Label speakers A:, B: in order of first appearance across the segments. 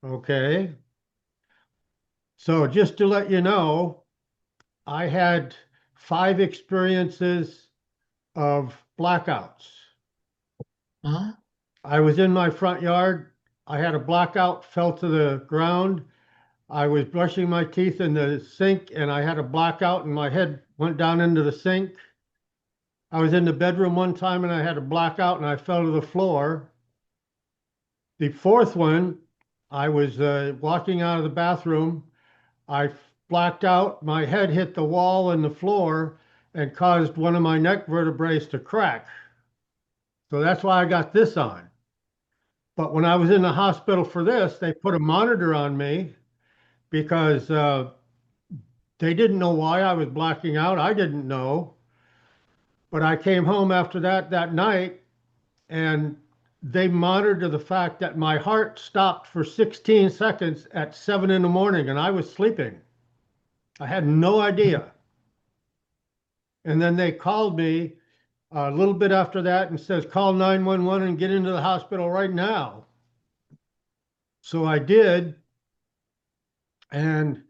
A: Okay. So just to let you know, I had 5 experiences of blackouts.
B: Huh?
A: I was in my front yard. I had a blackout, fell to the ground. I was brushing my teeth in the sink and I had a blackout and my head went down into the sink. I was in the bedroom one time and I had a blackout and I fell to the floor. The fourth one, I was walking out of the bathroom. I blacked out. My head hit the wall and the floor and caused one of my neck vertebrae to crack. So that's why I got this on. But when I was in the hospital for this, they put a monitor on me because they didn't know why I was blacking out. I didn't know. But I came home after that night and they monitored the fact that my heart stopped for 16 seconds at 7 in the morning and I was sleeping. I had no idea. And then they called me a little bit after that and says, call 911 and get into the hospital right now. So I did. And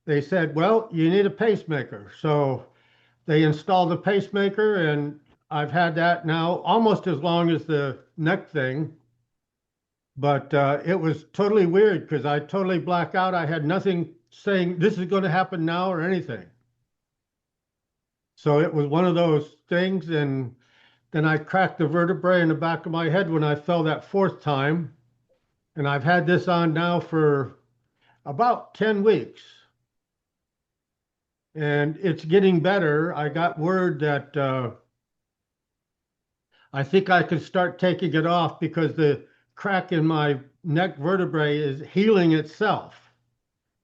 A: they said, well, you need a pacemaker. So they installed a pacemaker, and I've had that now almost as long as the neck thing. But it was totally weird because I totally blacked out. I had nothing saying this is going to happen now or anything. So it was one of those things. And then I cracked the vertebrae in the back of my head when I fell that fourth time. And I've had this on now for about 10 weeks. And it's getting better. I got word that I think I could start taking it off because the crack in my neck vertebrae is healing itself.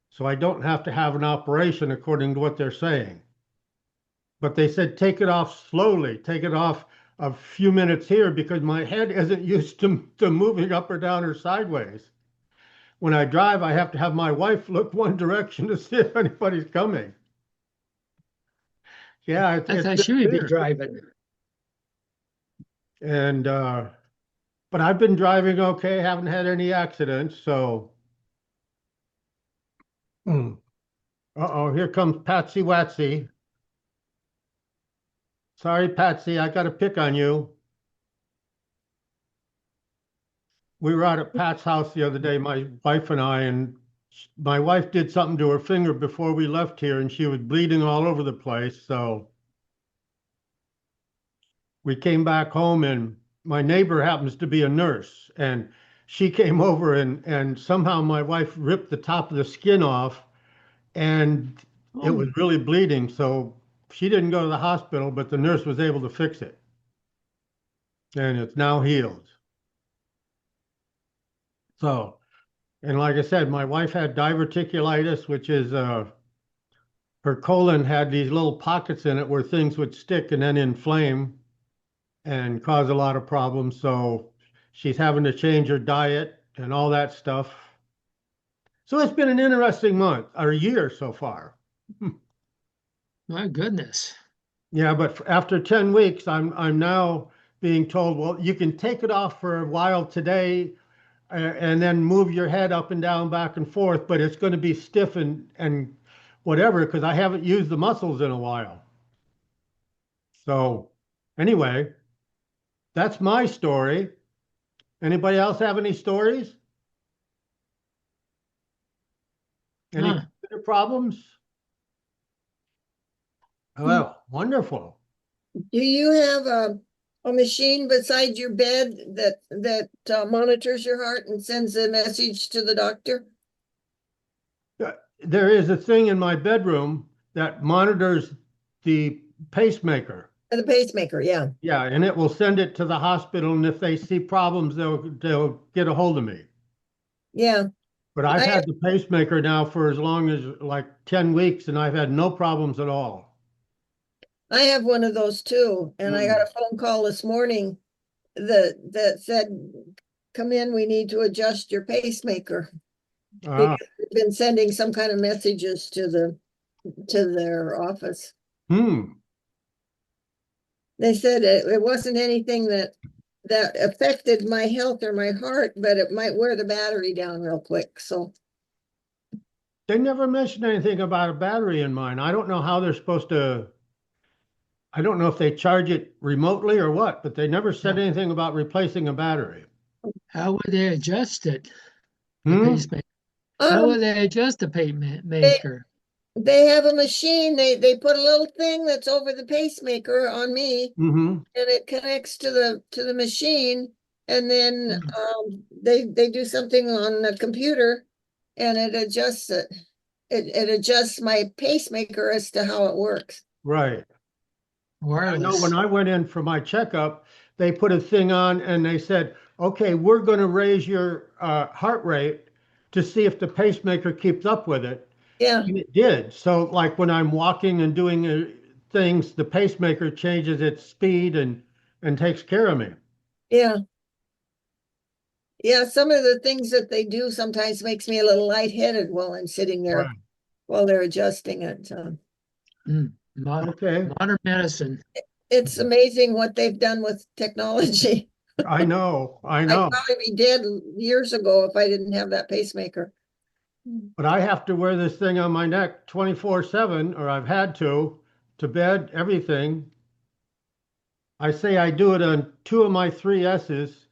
A: So I don't have to have an operation according to what they're saying. But they said take it off slowly, take it off a few minutes here because my head isn't used to moving up or down or sideways. When I drive, I have to have my wife look one direction to see if anybody's coming. Yeah,
B: I
A: it's
B: thought
A: been
B: she would be
A: weird.
B: driving.
A: And but I've been driving okay, haven't had any accidents, so uh-oh, here comes Patsy Watsy. Sorry, Patsy, I got to pick on you. We were out at Pat's house the other day, my wife and I, and my wife did something to her finger before we left here, and she was bleeding all over the place. So we came back home, and my neighbor happens to be a nurse, and she came over, and somehow my wife ripped the top of the skin off, and it was
B: Oh,
A: really bleeding. So she didn't go to the hospital, but the nurse was able to fix it, and it's now healed. So, and like I said, my wife had diverticulitis, which is her colon had these little pockets in it where things would stick and then inflame and cause a lot of problems. So she's having to change her diet and all that stuff. So it's been an interesting month or year so far.
B: my goodness.
A: Yeah, but after 10 weeks, I'm now being told, well, you can take it off for a while today and then move your head up and down, back and forth, but it's going to be stiff and whatever because I haven't used the muscles in a while. So anyway, that's my story. Anybody else have any stories? Any
B: Huh.
A: computer problems? Well, wonderful.
C: Do you have a machine beside your bed that monitors your heart and sends a message to the doctor?
A: There is a thing in my bedroom that monitors the pacemaker.
C: The pacemaker, yeah.
A: Yeah, and it will send it to the hospital, and if they see problems, they'll get a hold of me.
C: Yeah.
A: But I've
C: I
A: had the pacemaker now for as long as like 10 weeks, and I've had no problems at all.
C: I have one of those too, and I got
A: Mm.
C: a phone call this morning that said, come in, we need to adjust your pacemaker.
A: Ah,
C: Because they've been sending some kind of messages to their office.
A: hmm.
C: They said it wasn't anything that affected my health or my heart, but it might wear the battery down real quick, so.
A: They never mentioned anything about a battery in mine. I don't know how they're supposed to, I don't know if they charge it remotely or what, but they never said
B: Yeah.
A: anything about replacing a battery.
B: How would they adjust it? The
A: Hmm?
B: pacemaker. How
C: Um,
B: would they adjust the pacemaker?
C: they have a machine, they put a little thing that's over the pacemaker on me,
A: Mm-hmm.
C: and it connects to the machine, and then,
B: Hmm.
C: they do something on the computer, and it adjusts it. It adjusts my pacemaker as to how it works.
A: Right. I know when
B: Wireless.
A: I went in for my checkup, they put a thing on and they said, okay, we're going to raise your heart rate to see if the pacemaker keeps up with it.
C: Yeah,
A: And it did. So, like when I'm walking and doing things, the pacemaker changes its speed and takes care of me.
C: yeah. Yeah, some of the things that they do sometimes makes me a little lightheaded while I'm sitting there
A: Right.
C: while they're adjusting it.
A: Okay.
B: Modern medicine.
C: It's amazing what they've done with technology.
A: I know. I
C: I'd
A: know.
C: probably be dead years ago if I didn't have that pacemaker.
A: But I have to wear this thing on my neck 24/7, or I've had to bed, everything. I say I do it on two of my three S's.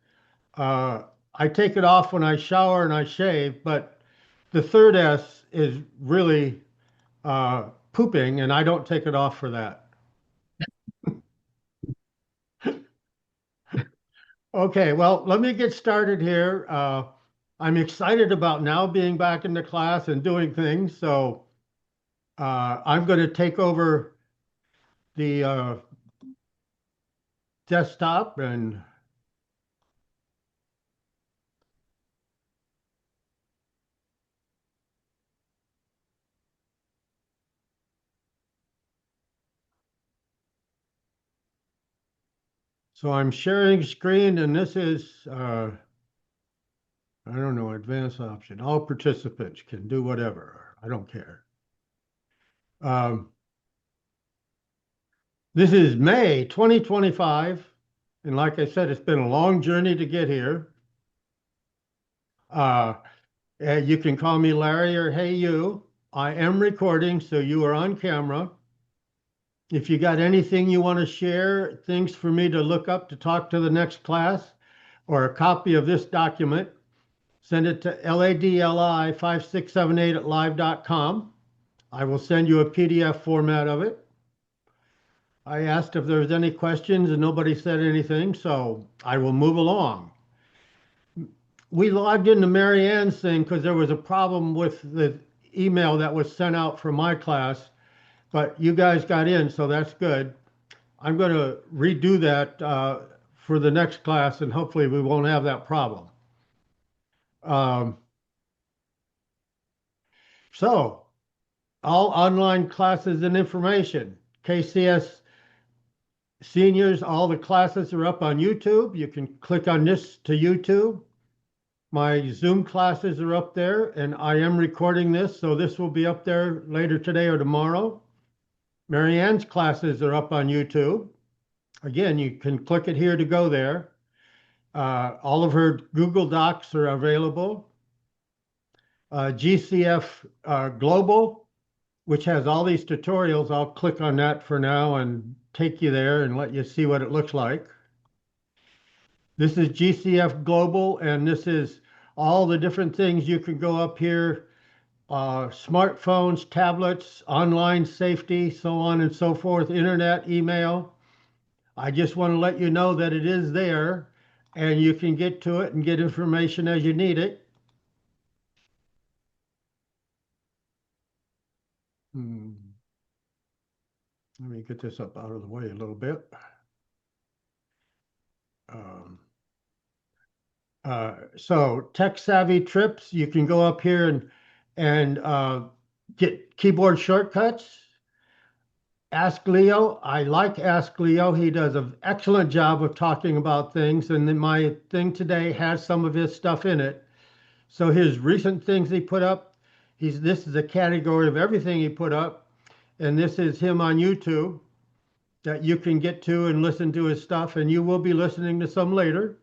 A: I take it off when I shower and I shave, but the third S is really pooping, and I don't take it off for that. Okay, well, let me get started here. I'm excited about now being back in the class and doing things. So I'm going to take over the desktop and so I'm sharing screen, and this is, I don't know, advanced option. All participants can do whatever. I don't care. Um, this is May 2025. And like I said, it's been a long journey to get here. Uh, you can call me Larry or Hey You. I am recording, so you are on camera. If you got anything you want to share, things for me to look up to talk to the next class, or a copy of this document, send it to ladli5678@live.com. I will send you a PDF format of it. I asked if there was any questions and nobody said anything, so I will move along. We logged into Mary Ann's thing because there was a problem with the email that was sent out for my class, but you guys got in, so that's good. I'm going to redo that for the next class, and hopefully we won't have that problem. Um, so, all online classes and information. KCS seniors, all the classes are up on YouTube. You can click on this to YouTube. My Zoom classes are up there, and I am recording this, so this will be up there later today or tomorrow. Mary Ann's classes are up on YouTube. Again, you can click it here to go there. All of her Google Docs are available. GCF Global, which has all these tutorials. I'll click on that for now and take you there and let you see what it looks like. This is GCF Global, and this is all the different things you can go up here, smartphones, tablets, online safety, so on and so forth, internet, email. I just want to let you know that it is there and you can get to it and get information as you need it. Let me get this up out of the way a little bit. So tech savvy trips, you can go up here and get keyboard shortcuts. Ask Leo. I like Ask Leo. He does an excellent job of talking about things. And then my thing today has some of his stuff in it. So his recent things he put up, this is a category of everything he put up. And this is him on YouTube. that you can get to and listen to his stuff, and you will be listening to some later.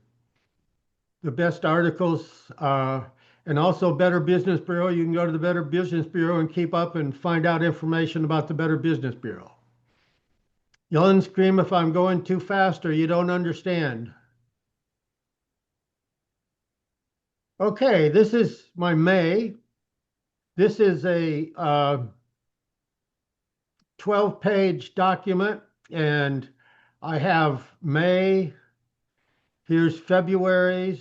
A: The best articles, and also Better Business Bureau. You can go to the Better Business Bureau and keep up and find out information about the Better Business Bureau. Yell and scream if I'm going too fast or you don't understand. Okay, this is my May. This is a 12-page document, and I have May, here's February's,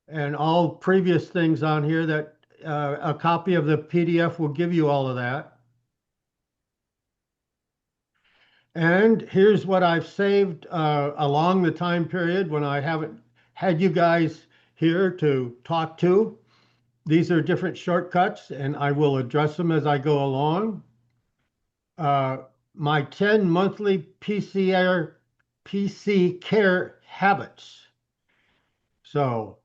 A: and all previous things on here that a copy of the PDF will give you all of that. And here's what I've saved along the time period when I haven't had you guys here to talk to. These are different shortcuts, and I will address them as I go along. My 10 monthly PC care habits. So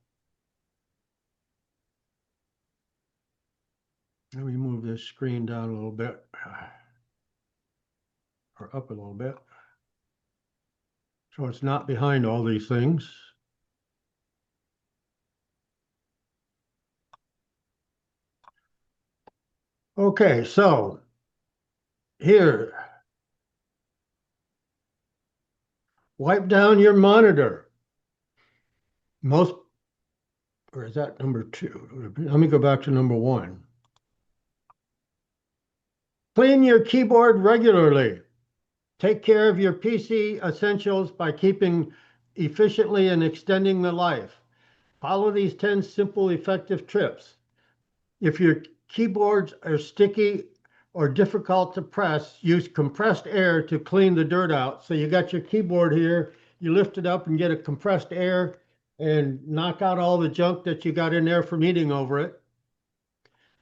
A: let me move this screen down a little bit, or up a little bit, so it's not behind all these things. Okay, so here, wipe down your monitor. Most, or is that number 2? Let me go back to number 1. Clean your keyboard regularly. Take care of your PC essentials by keeping efficiently and extending the life. Follow these 10 simple, effective tips. If your keyboards are sticky or difficult to press, use compressed air to clean the dirt out. So you got your keyboard here, you lift it up and get a compressed air and knock out all the junk that you got in there from eating over it.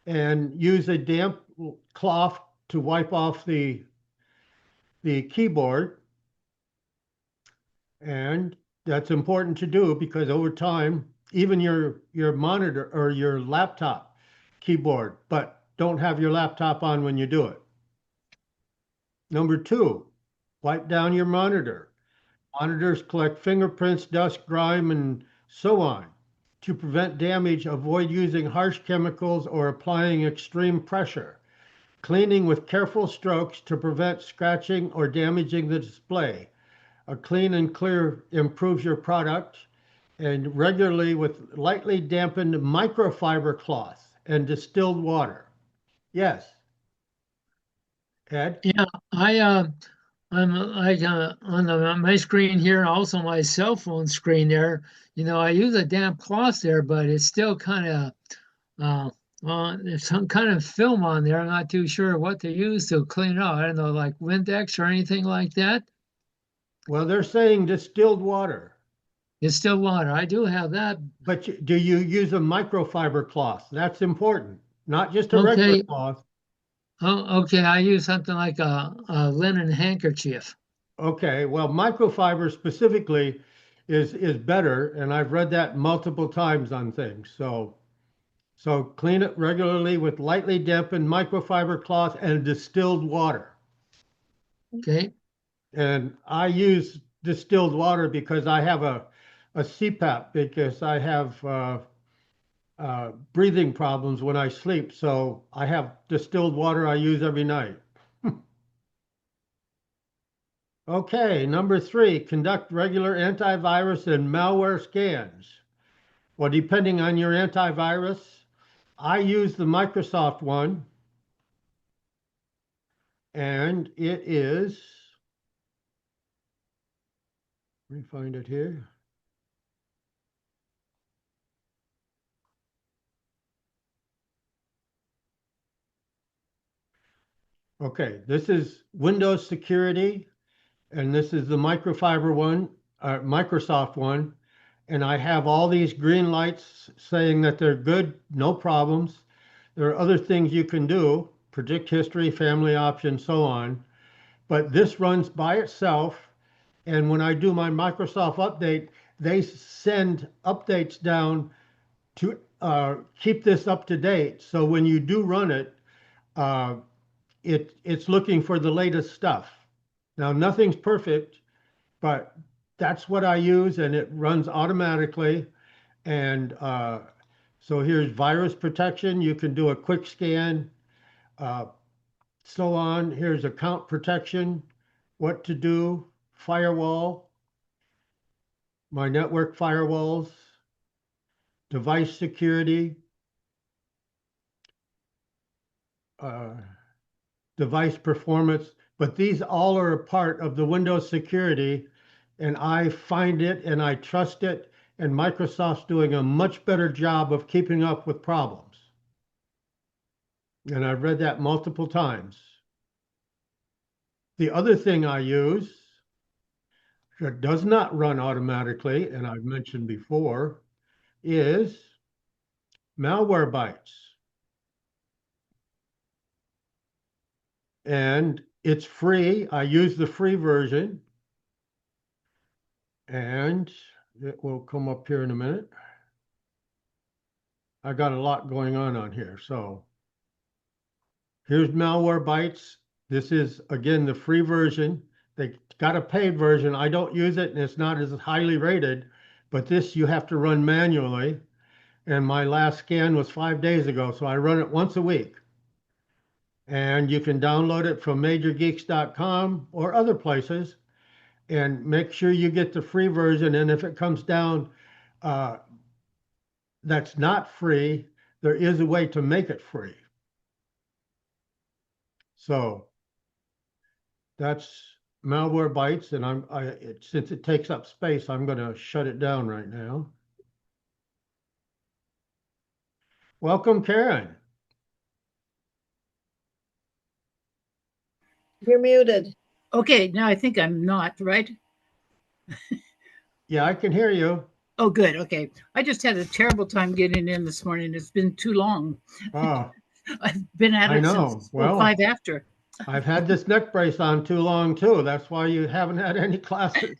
A: And use a damp cloth to wipe off the keyboard. And that's important to do because over time, even your monitor or your laptop keyboard, but don't have your laptop on when you do it. Number 2, wipe down your monitor. Monitors collect fingerprints, dust, grime, and so on. To prevent damage, avoid using harsh chemicals or applying extreme pressure. Cleaning with careful strokes to prevent scratching or damaging the display. A clean and clear improves your product, and regularly with lightly dampened microfiber cloth and distilled water. Yes. Ed?
B: Yeah, I'm like on my screen here, also my cell phone screen there. I use a damp cloth there, but it's still kind of well, there's some kind of film on there. I'm not too sure what to use to clean it out. I don't know, like Windex or anything like that.
A: Well, they're saying distilled water.
B: It's still water. I do have that.
A: But do you use a microfiber cloth? That's important, not just a regular
B: Okay.
A: cloth.
B: Oh, okay. I use something like a linen handkerchief.
A: Okay, well, microfiber specifically is better, and I've read that multiple times on things. So clean it regularly with lightly dampened microfiber cloth and distilled water.
B: Okay.
A: And I use distilled water because I have a CPAP because I have breathing problems when I sleep. So I have distilled water I use every night. Okay, number 3, conduct regular antivirus and malware scans. Well, depending on your antivirus, I use the Microsoft one, and it is, let me find it here. Okay, this is Windows Security, and this is the microfiber one, Microsoft one, and I have all these green lights saying that they're good, no problems. There are other things you can do, predict history, family options, so on, but this runs by itself, and when I do my Microsoft update, they send updates down to keep this up to date. So when you do run it, it's looking for the latest stuff. Now, nothing's perfect, but that's what I use, and it runs automatically. And so here's virus protection. You can do a quick scan, uh, so on. Here's account protection, what to do, firewall, my network firewalls, device security, uh, device performance. But these all are a part of the Windows security, and I find it and I trust it. And Microsoft's doing a much better job of keeping up with problems. And I've read that multiple times. The other thing I use that does not run automatically, and I've mentioned before, is Malwarebytes. And it's free. I use the free version. And it will come up here in a minute. I got a lot going on here. So here's Malwarebytes. This is, again, the free version. They got a paid version. I don't use it, and it's not as highly rated, but this you have to run manually. And my last scan was 5 days ago, so I run it once a week. And you can download it from majorgeeks.com or other places, and make sure you get the free version. And if it comes down that's not free, there is a way to make it free. So that's Malwarebytes, and since it takes up space, I'm going to shut it down right now. Welcome, Karen.
C: You're muted.
D: Okay, now I think I'm not, right?
A: Yeah, I can hear you.
D: Oh, good. Okay. I just had a terrible time getting in this morning. It's been too long.
A: Oh,
D: I've been at
A: I
D: it
A: know.
D: since
A: Well,
D: 5 after.
A: I've had this neck brace on too long, too. That's why you haven't had any classes.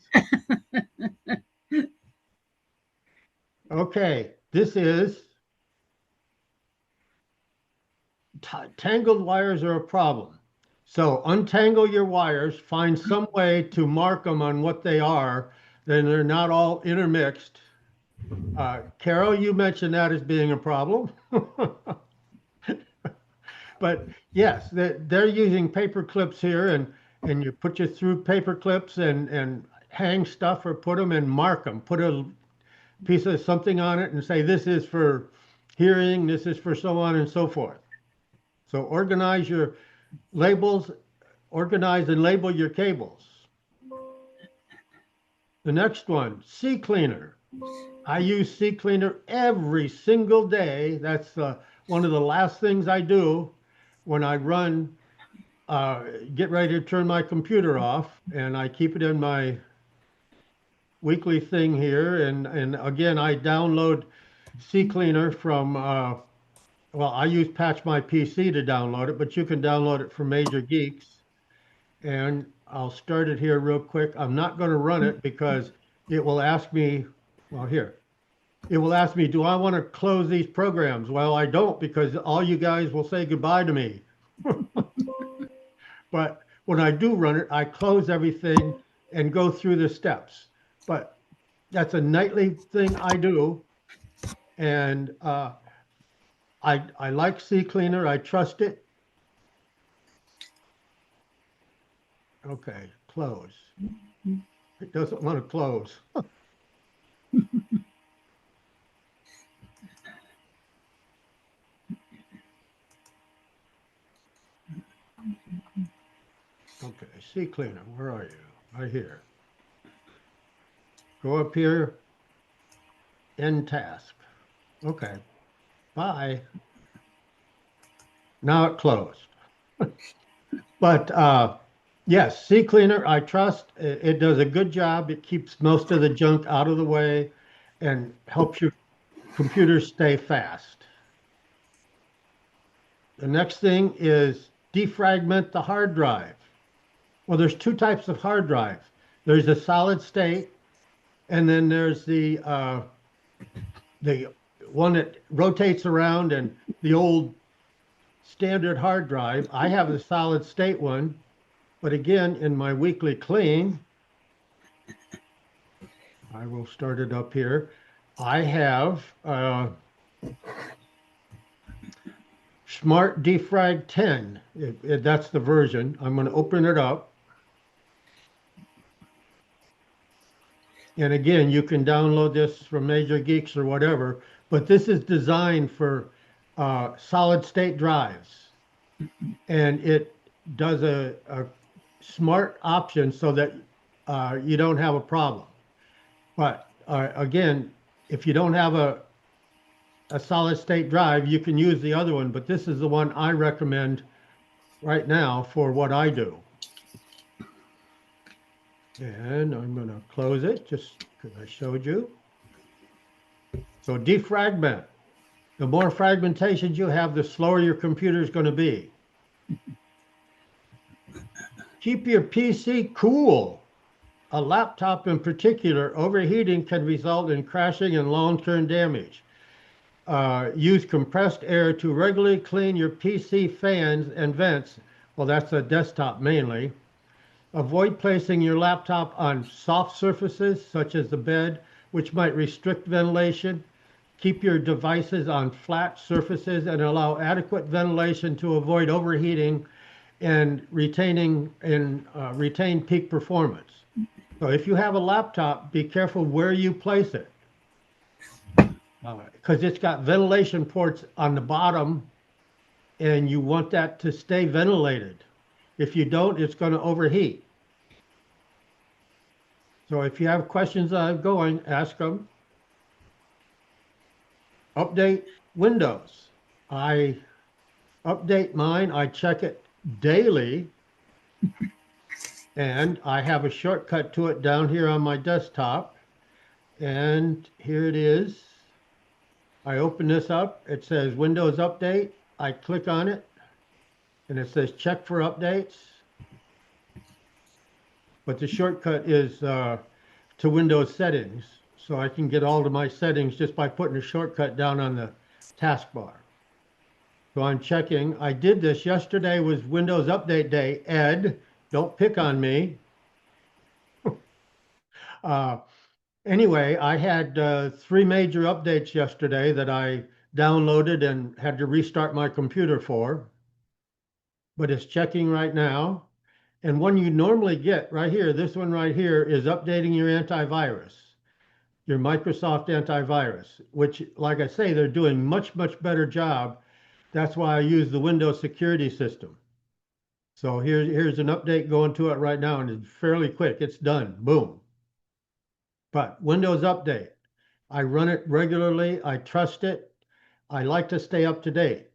A: Okay, this is tangled wires are a problem. So untangle your wires, find some way to mark them on what they are, then they're not all intermixed. Carol, you mentioned that as being a problem. But yes, they're using paper clips here, and you put your through paper clips and hang stuff or put them and mark them. Put a piece of something on it and say, this is for hearing, this is for so on and so forth. So organize your labels, organize and label your cables. The next one, CCleaner. I use CCleaner every single day. That's one of the last things I do when I run, get ready to turn my computer off, and I keep it in my weekly thing here. And again, I download CCleaner from, well, I use Patch My PC to download it, but you can download it from Major Geeks. And I'll start it here real quick. I'm not going to run it because it will ask me, well, here. It will ask me, do I want to close these programs? Well, I don't, because all you guys will say goodbye to me. But when I do run it, I close everything and go through the steps. But that's a nightly thing I do. And I like CCleaner. I trust it. Okay, close. It doesn't want to close. Okay, CCleaner, where are you? Right here. Go up here, end task. Okay, bye. Now it closed. But yes, CCleaner, I trust. It does a good job. It keeps most of the junk out of the way and helps your computer stay fast. The next thing is defragment the hard drive. Well, there's two types of hard drive. There's a solid state, and then there's the one that rotates around, and the old standard hard drive. I have the solid state one, But again, in my weekly clean, I will start it up here. I have Smart Defrag 10. That's the version. I'm going to open it up. And again, you can download this from Major Geeks or whatever, but this is designed for solid state drives. And it does a smart option so that you don't have a problem. But again, if you don't have a solid state drive, you can use the other one, but this is the one I recommend right now for what I do. And I'm going to close it just because I showed you. So defragment. The more fragmentations you have, the slower your computer is going to be. Keep your PC cool. A laptop in particular, overheating can result in crashing and long-term damage. Use compressed air to regularly clean your PC fans and vents. Well, that's a desktop mainly. Avoid placing your laptop on soft surfaces, such as the bed, which might restrict ventilation. Keep your devices on flat surfaces and allow adequate ventilation to avoid overheating and retain peak performance. So if you have a laptop, be careful where you place it, because it's got ventilation ports on the bottom, and you want that to stay ventilated. If you don't, it's going to overheat. So if you have questions ongoing, ask them. Update Windows. I update mine. I check it daily. And I have a shortcut to it down here on my desktop. And here it is. I open this up. It says Windows Update. I click on it. And it says check for updates. But the shortcut is to Windows settings. So I can get all of my settings just by putting a shortcut down on the taskbar. So I'm checking. I did this yesterday was Windows Update Day. Ed, don't pick on me. Anyway, I had 3 major updates yesterday that I downloaded and had to restart my computer for. But it's checking right now. And one you normally get right here, this one right here, is updating your antivirus, your Microsoft antivirus, which, like I say, they're doing much, much better job. That's why I use the Windows security system. So here's an update going to it right now, and it's fairly quick. It's done. Boom. But Windows Update, I run it regularly. I trust it. I like to stay up to date.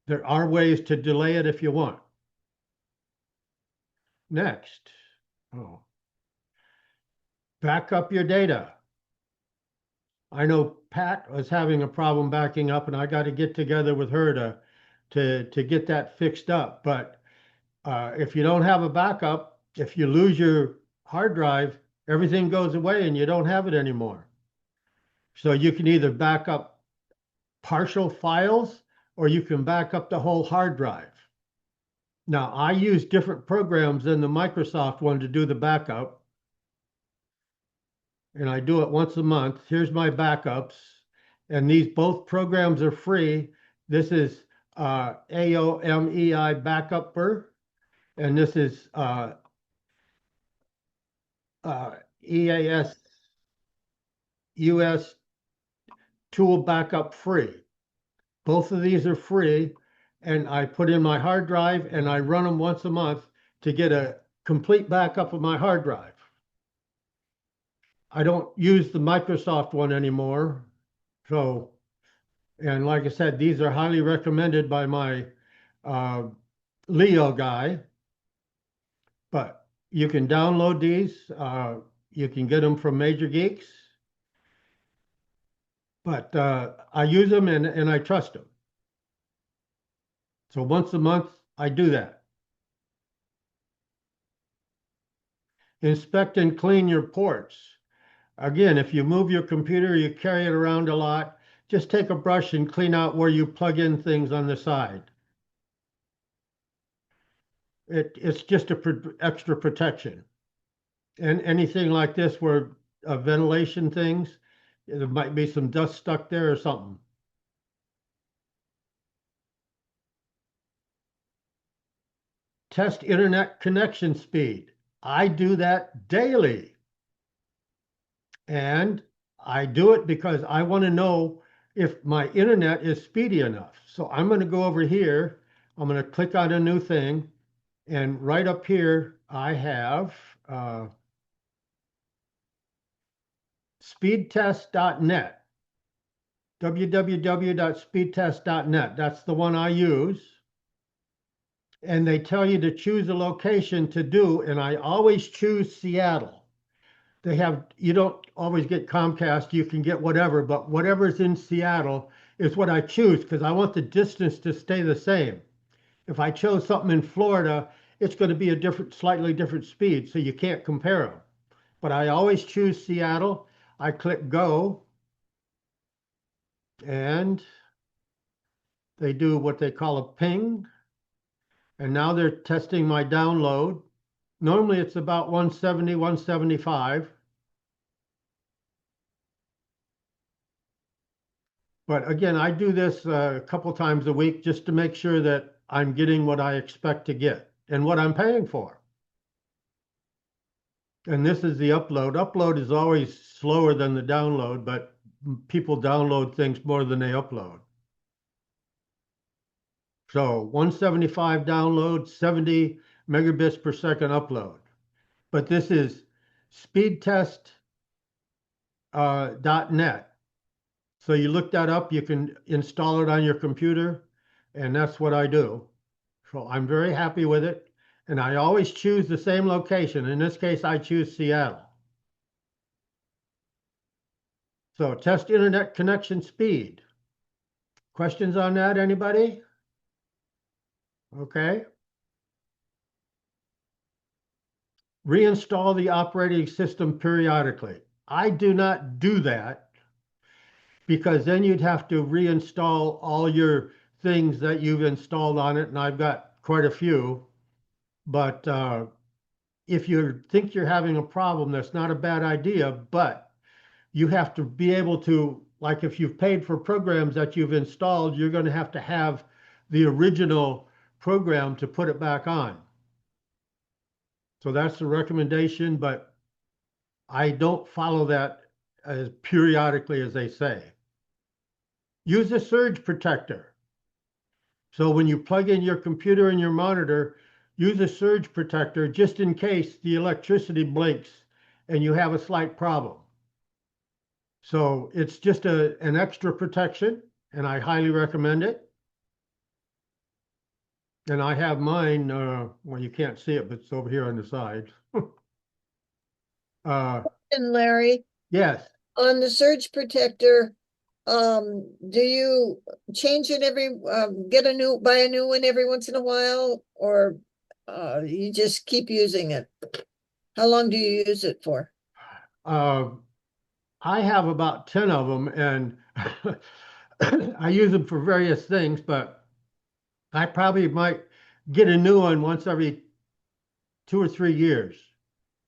A: There are ways to delay it if you want. Next. Back up your data. I know Pat was having a problem backing up, and I got to get together with her to get that fixed up. But if you don't have a backup, if you lose your hard drive, everything goes away and you don't have it anymore. So you can either back up partial files or you can back up the whole hard drive. Now, I use different programs than the Microsoft one to do the backup. And I do it once a month. Here's my backups. And these both programs are free. This is AOMEI Backupper. And this is EAS US Tool Backup Free. Both of these are free, and I put in my hard drive and I run them once a month to get a complete backup of my hard drive. I don't use the Microsoft one anymore. So, and like I said, these are highly recommended by my Leo guy. But you can download these. You can get them from Major Geeks. But I use them and I trust them. So once a month, I do that. Inspect and clean your ports. Again, if you move your computer, you carry it around a lot, just take a brush and clean out where you plug in things on the side. It's just extra protection. And anything like this where ventilation things, there might be some dust stuck there or something. Test internet connection speed. I do that daily. And I do it because I want to know if my internet is speedy enough. So I'm going to go over here. I'm going to click on a new thing. And right up here, I have speedtest.net, www.speedtest.net. That's the one I use. And they tell you to choose a location to do, and I always choose Seattle. They have, you don't always get Comcast, you can get whatever, but whatever's in Seattle is what I choose because I want the distance to stay the same. If I chose something in Florida, it's going to be a different, slightly different speed, so you can't compare them. But I always choose Seattle. I click go, and they do what they call a ping. And now they're testing my download. Normally it's about 170, 175. But again, I do this a couple times a week just to make sure that I'm getting what I expect to get and what I'm paying for. And this is the upload. Upload is always slower than the download, but people download things more than they upload. So 175 download, 70 megabits per second upload. But this is speedtest.net. So you look that up, you can install it on your computer, and that's what I do. So I'm very happy with it. And I always choose the same location. In this case, I choose Seattle. So test internet connection speed. Questions on that, anybody? Okay. Reinstall the operating system periodically. I do not do that because then you'd have to reinstall all your things that you've installed on it, and I've got quite a few. But if you think you're having a problem, that's not a bad idea, but you have to be able to, like if you've paid for programs that you've installed, you're going to have the original program to put it back on. So that's the recommendation, but I don't follow that as periodically as they say. Use a surge protector. So when you plug in your computer and your monitor, use a surge protector just in case the electricity blinks and you have a slight problem. So it's just an extra protection, and I highly recommend it. And I have mine, well, you can't see it, but it's over here on the side.
C: And Larry,
A: Yes.
C: on the surge protector, do you change it buy a new one every once in a while, or you just keep using it? How long do you use it for?
A: I have about 10 of them, and I use them for various things, but I probably might get a new one once every 2 or 3 years.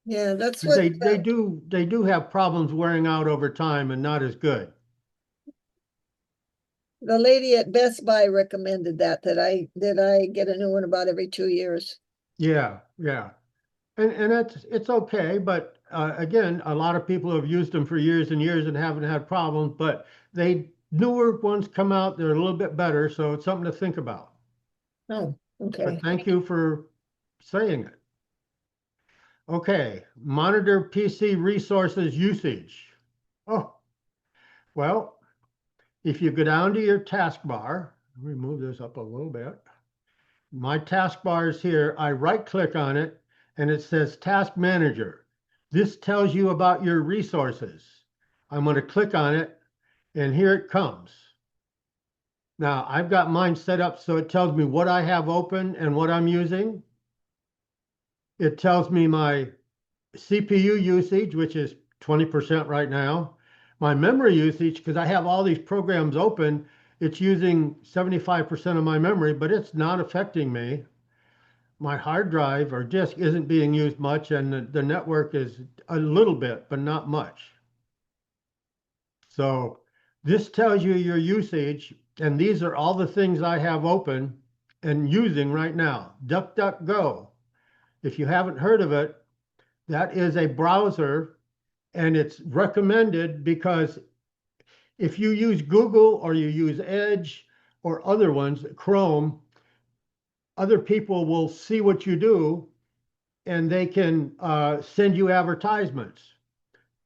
C: Yeah, that's
A: 'Cause
C: what
A: they do have problems wearing out over time and not as good.
C: the lady at Best Buy recommended that I get a new one about every 2 years.
A: Yeah, yeah. And it's okay, but again, a lot of people have used them for years and years and haven't had problems, but newer ones come out, they're a little bit better, so it's something to think about.
C: Oh, okay.
A: But thank you for saying it. Okay, monitor PC resources usage. Oh, well, if you go down to your taskbar, let me move this up a little bit. My taskbar is here. I right click on it and it says Task Manager. This tells you about your resources. I'm going to click on it and here it comes. Now I've got mine set up so it tells me what I have open and what I'm using. It tells me my CPU usage, which is 20% right now. My memory usage, because I have all these programs open, it's using 75% of my memory, but it's not affecting me. my hard drive or disk isn't being used much, and the network is a little bit, but not much. So this tells you your usage, and these are all the things I have open and using right now. DuckDuckGo, if you haven't heard of it, that is a browser, and it's recommended because if you use Google or you use Edge or other ones, Chrome, other people will see what you do and they can send you advertisements.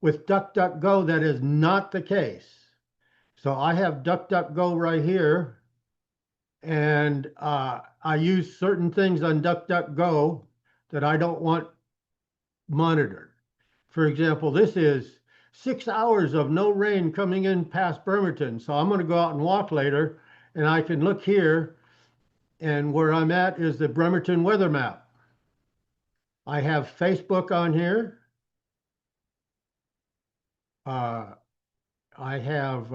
A: With DuckDuckGo, that is not the case. So I have DuckDuckGo right here, and I use certain things on DuckDuckGo that I don't want monitored. For example, this is 6 hours of no rain coming in past Bremerton. So I'm going to go out and walk later, and I can look here, and where I'm at is the Bremerton weather map. I have Facebook on here. I have,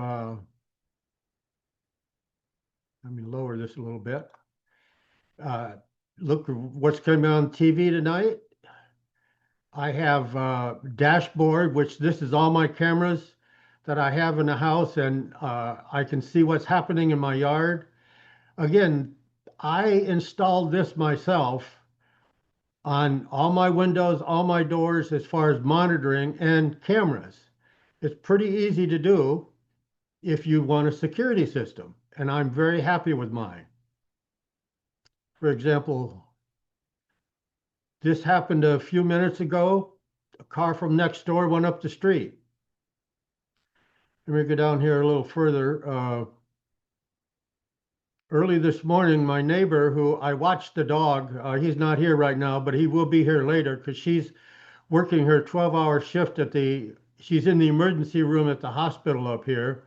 A: let me lower this a little bit. Look what's coming on TV tonight. I have dashboard, which this is all my cameras that I have in the house, and I can see what's happening in my yard. Again, I installed this myself on all my windows, all my doors, as far as monitoring and cameras. It's pretty easy to do if you want a security system, and I'm very happy with mine. For example, this happened a few minutes ago. A car from next door went up the street. Let me go down here a little further. Early this morning, my neighbor, who I watched the dog, he's not here right now, but he will be here later because she's working her 12-hour shift she's in the emergency room at the hospital up here.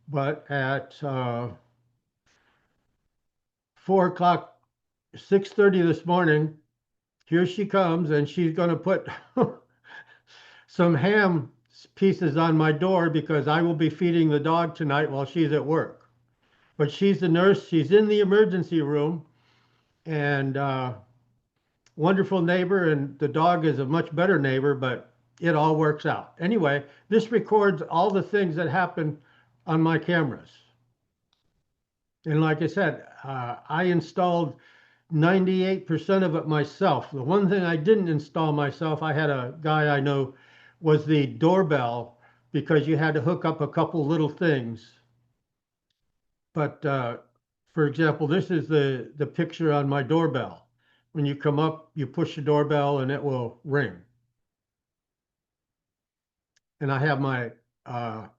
A: But at 4 o'clock, 6:30 this morning, here she comes, and she's going to put some ham pieces on my door because I will be feeding the dog tonight while she's at work. But she's the nurse. She's in the emergency room, and wonderful neighbor, and the dog is a much better neighbor, but it all works out. Anyway, this records all the things that happen on my cameras. And like I said, I installed 98% of it myself. The one thing I didn't install myself, I had a guy I know, was the doorbell, because you had to hook up a couple little things. But for example, this is the picture on my doorbell. When you come up, you push the doorbell and it will ring. And I have my I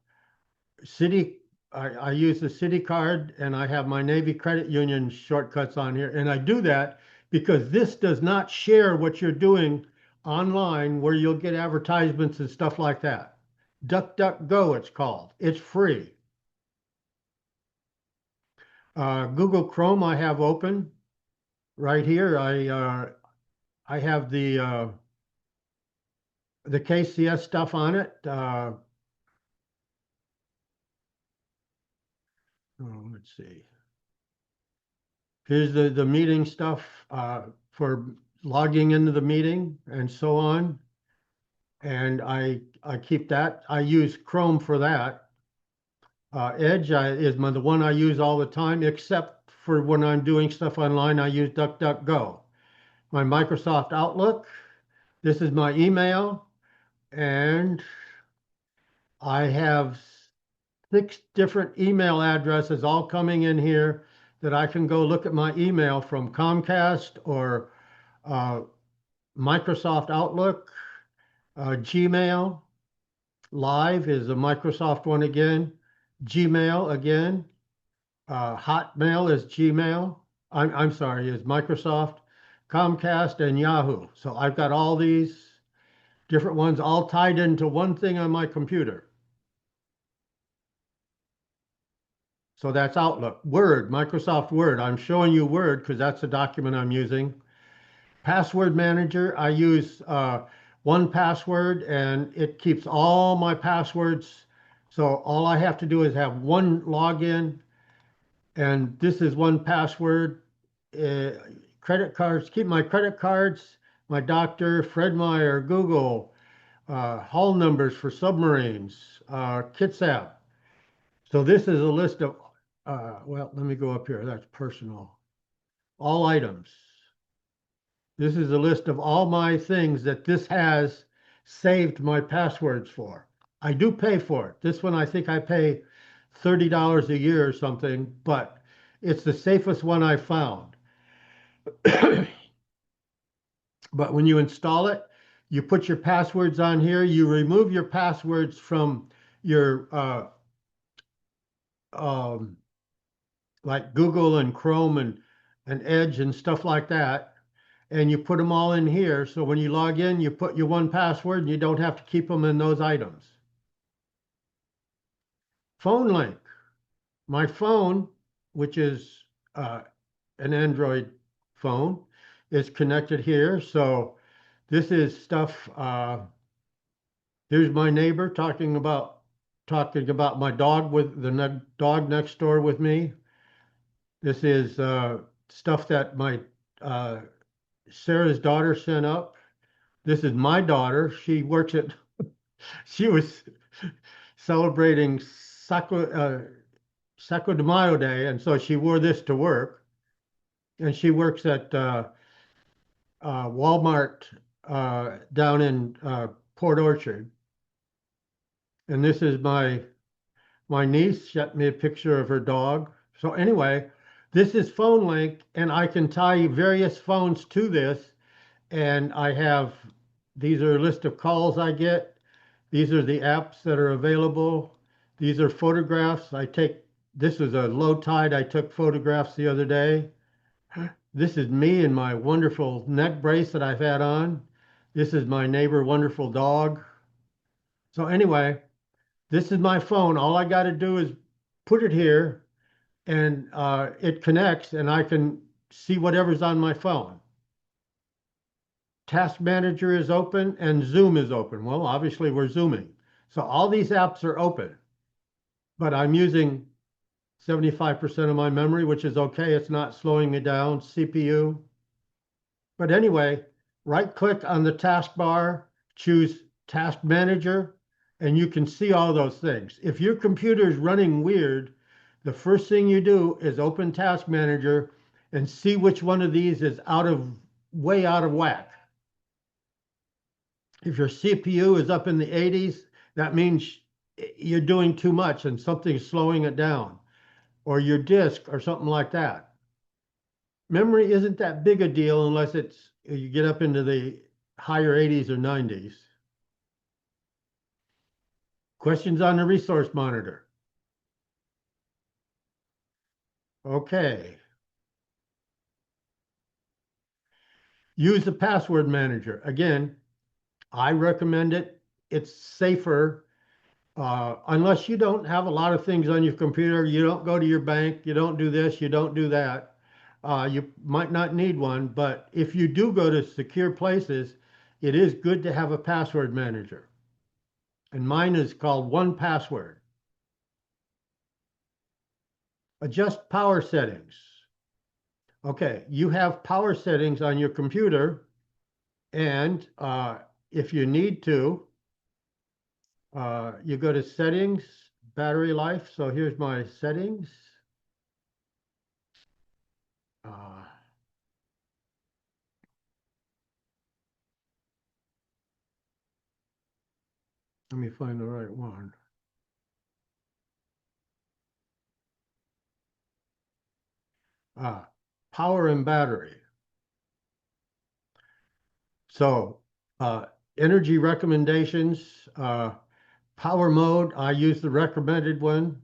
A: use the city card, and I have my Navy Credit Union shortcuts on here. And I do that because this does not share what you're doing online, where you'll get advertisements and stuff like that. DuckDuckGo, it's called. It's free. Google Chrome I have open right here. I have the KCS stuff on it. Let's see. Here's the meeting stuff for logging into the meeting and so on. And I keep that. I use Chrome for that. Edge is the one I use all the time, except for when I'm doing stuff online, I use DuckDuckGo. My Microsoft Outlook, this is my email, and I have 6 different email addresses all coming in here that I can go look at my email from Comcast or Microsoft Outlook, Gmail. Live is a Microsoft one again. Gmail again. Hotmail is Gmail. I'm sorry, is Microsoft, Comcast, and Yahoo. So I've got all these different ones all tied into one thing on my computer. So that's Outlook. Word, Microsoft Word. I'm showing you Word because that's the document I'm using. Password Manager, I use 1Password, and it keeps all my passwords. So all I have to do is have one login, and this is 1Password. credit cards, keep my credit cards, my doctor, Fred Meyer, Google, hull numbers for submarines, Kitsap. So this is a list of, well, let me go up here. That's personal. All items. This is a list of all my things that this has saved my passwords for. I do pay for it. This one, I think I pay $30 a year or something, but it's the safest one I found. But when you install it, you put your passwords on here, you remove your passwords from your like Google and Chrome and Edge and stuff like that, and you put them all in here. So when you log in, you put your one password and you don't have to keep them in those items. Phone link. My phone, which is an Android phone, is connected here. So this is stuff. Here's my neighbor talking about my dog with the dog next door with me. This is stuff that my Sarah's daughter sent up. This is my daughter. She works at. She was celebrating Saco de Mayo Day, and so she wore this to work. And she works at Walmart down in Port Orchard. And this is my niece sent me a picture of her dog. So anyway, this is Phone Link, and I can tie various phones to this. And I have, these are a list of calls I get. These are the apps that are available. These are photographs. This is a low tide. I took photographs the other day. This is me and my wonderful neck brace that I've had on. This is my neighbor, wonderful dog. So anyway, this is my phone. All I got to do is put it here and it connects and I can see whatever's on my phone. Task Manager is open and Zoom is open. Well, obviously we're Zooming. So all these apps are open, but I'm using 75% of my memory, which is okay. It's not slowing me down, CPU. But anyway, right click on the taskbar, choose Task Manager, and you can see all those things. If your computer is running weird, the first thing you do is open Task Manager and see which one of these is way out of whack. If your CPU is up in the 80s, that means you're doing too much and something's slowing it down, or your disk or something like that. Memory isn't that big a deal unless you get up into the higher 80s or 90s. Questions on the resource monitor? Okay. Use the password manager. Again, I recommend it. It's safer. Unless you don't have a lot of things on your computer, you don't go to your bank, you don't do this, you don't do that. You might not need one, but if you do go to secure places, it is good to have a password manager. And mine is called 1Password. Adjust power settings. Okay, you have power settings on your computer, and if you need to, you go to settings, battery life. So here's my settings. Let me find the right one. Power and battery. So energy recommendations, power mode, I use the recommended one.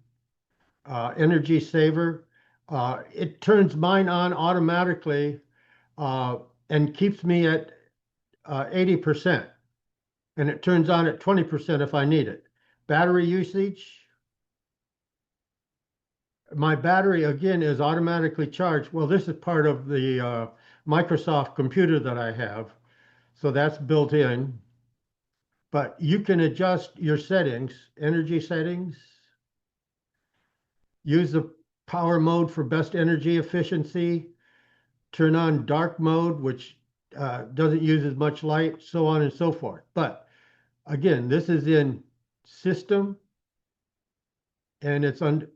A: Energy saver, it turns mine on automatically and keeps me at 80%. And it turns on at 20% if I need it. Battery usage. My battery, again, is automatically charged. Well, this is part of the Microsoft computer that I have. So that's built in. But you can adjust your settings, energy settings. Use the power mode for best energy efficiency. turn on dark mode, which doesn't use as much light, so on and so forth. But again, this is in system, and it's under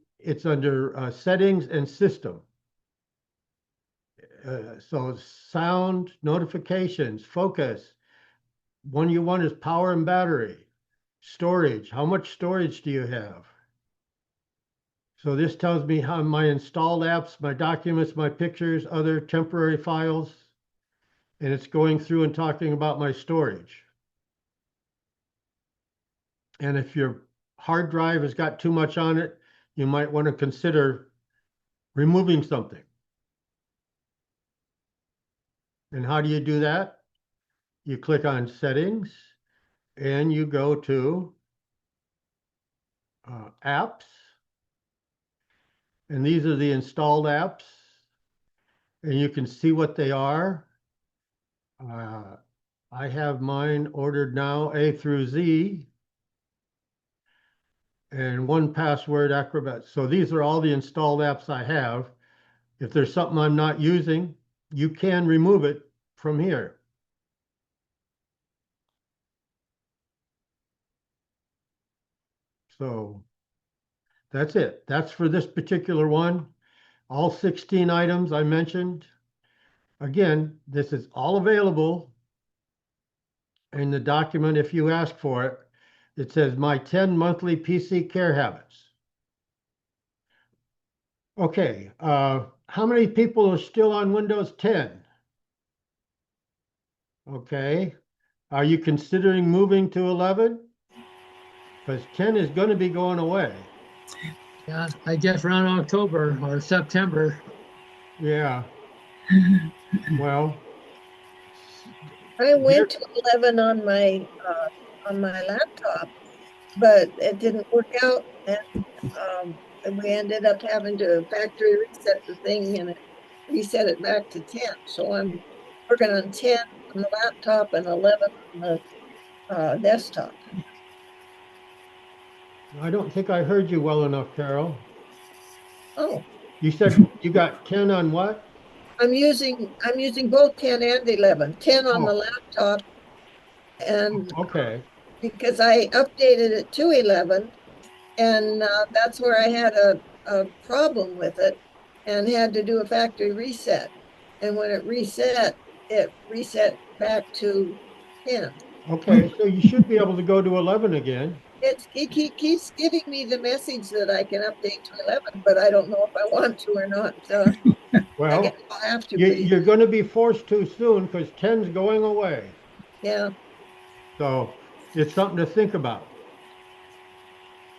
A: settings and system. So sound, notifications, focus. One you want is power and battery. Storage, how much storage do you have? So this tells me how my installed apps, my documents, my pictures, other temporary files, and it's going through and talking about my storage. And if your hard drive has got too much on it, you might want to consider removing something. And how do you do that? You click on settings and you go to apps. And these are the installed apps. And you can see what they are. I have mine ordered now, A through Z. And 1Password Acrobat. So these are all the installed apps I have. If there's something I'm not using, you can remove it from here. So that's it. That's for this particular one. All 16 items I mentioned. Again, this is all available in the document if you ask for it. It says my 10 monthly PC care habits. Okay, how many people are still on Windows 10? Okay, are you considering moving to 11? Because 10 is going to be going away.
B: Yeah, I guess around October or September.
A: Yeah. Well,
C: I went to 11 on my laptop, but it didn't work out, and we ended up having to factory reset the thing and reset it back to 10. So I'm working on 10 on the laptop and 11 on the desktop.
A: I don't think I heard you well enough, Carol.
C: Oh,
A: You said you got 10 on what?
C: I'm using both 10 and 11. 10 on the
A: Oh.
C: laptop, and
A: Okay.
C: because I updated it to 11, and that's where I had a problem with it and had to do a factory reset. And when it reset back to 10.
A: Okay, so you should be able to go to 11 again.
C: It keeps giving me the message that I can update to 11, but I don't know if I want to or not. I
A: Well,
C: guess I'll have to.
A: you're going to be forced to soon because 10's going away.
C: Yeah.
A: So it's something to think about.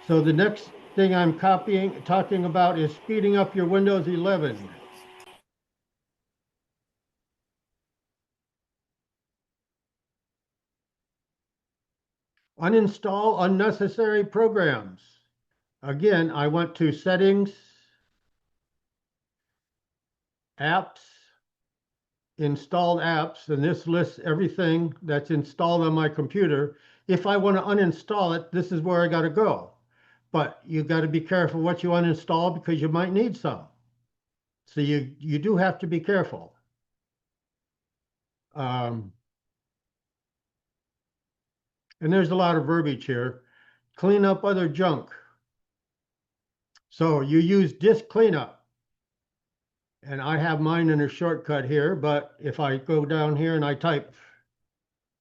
A: So the next thing I'm talking about is speeding up your Windows 11. Uninstall unnecessary programs. Again, I went to settings, apps, installed apps, and this lists everything that's installed on my computer. If I want to uninstall it, this is where I got to go. But you got to be careful what you uninstall because you might need some. So you do have to be careful. And there's a lot of verbiage here. Clean up other junk. So you use disk cleanup. And I have mine in a shortcut here, but if I go down here and I type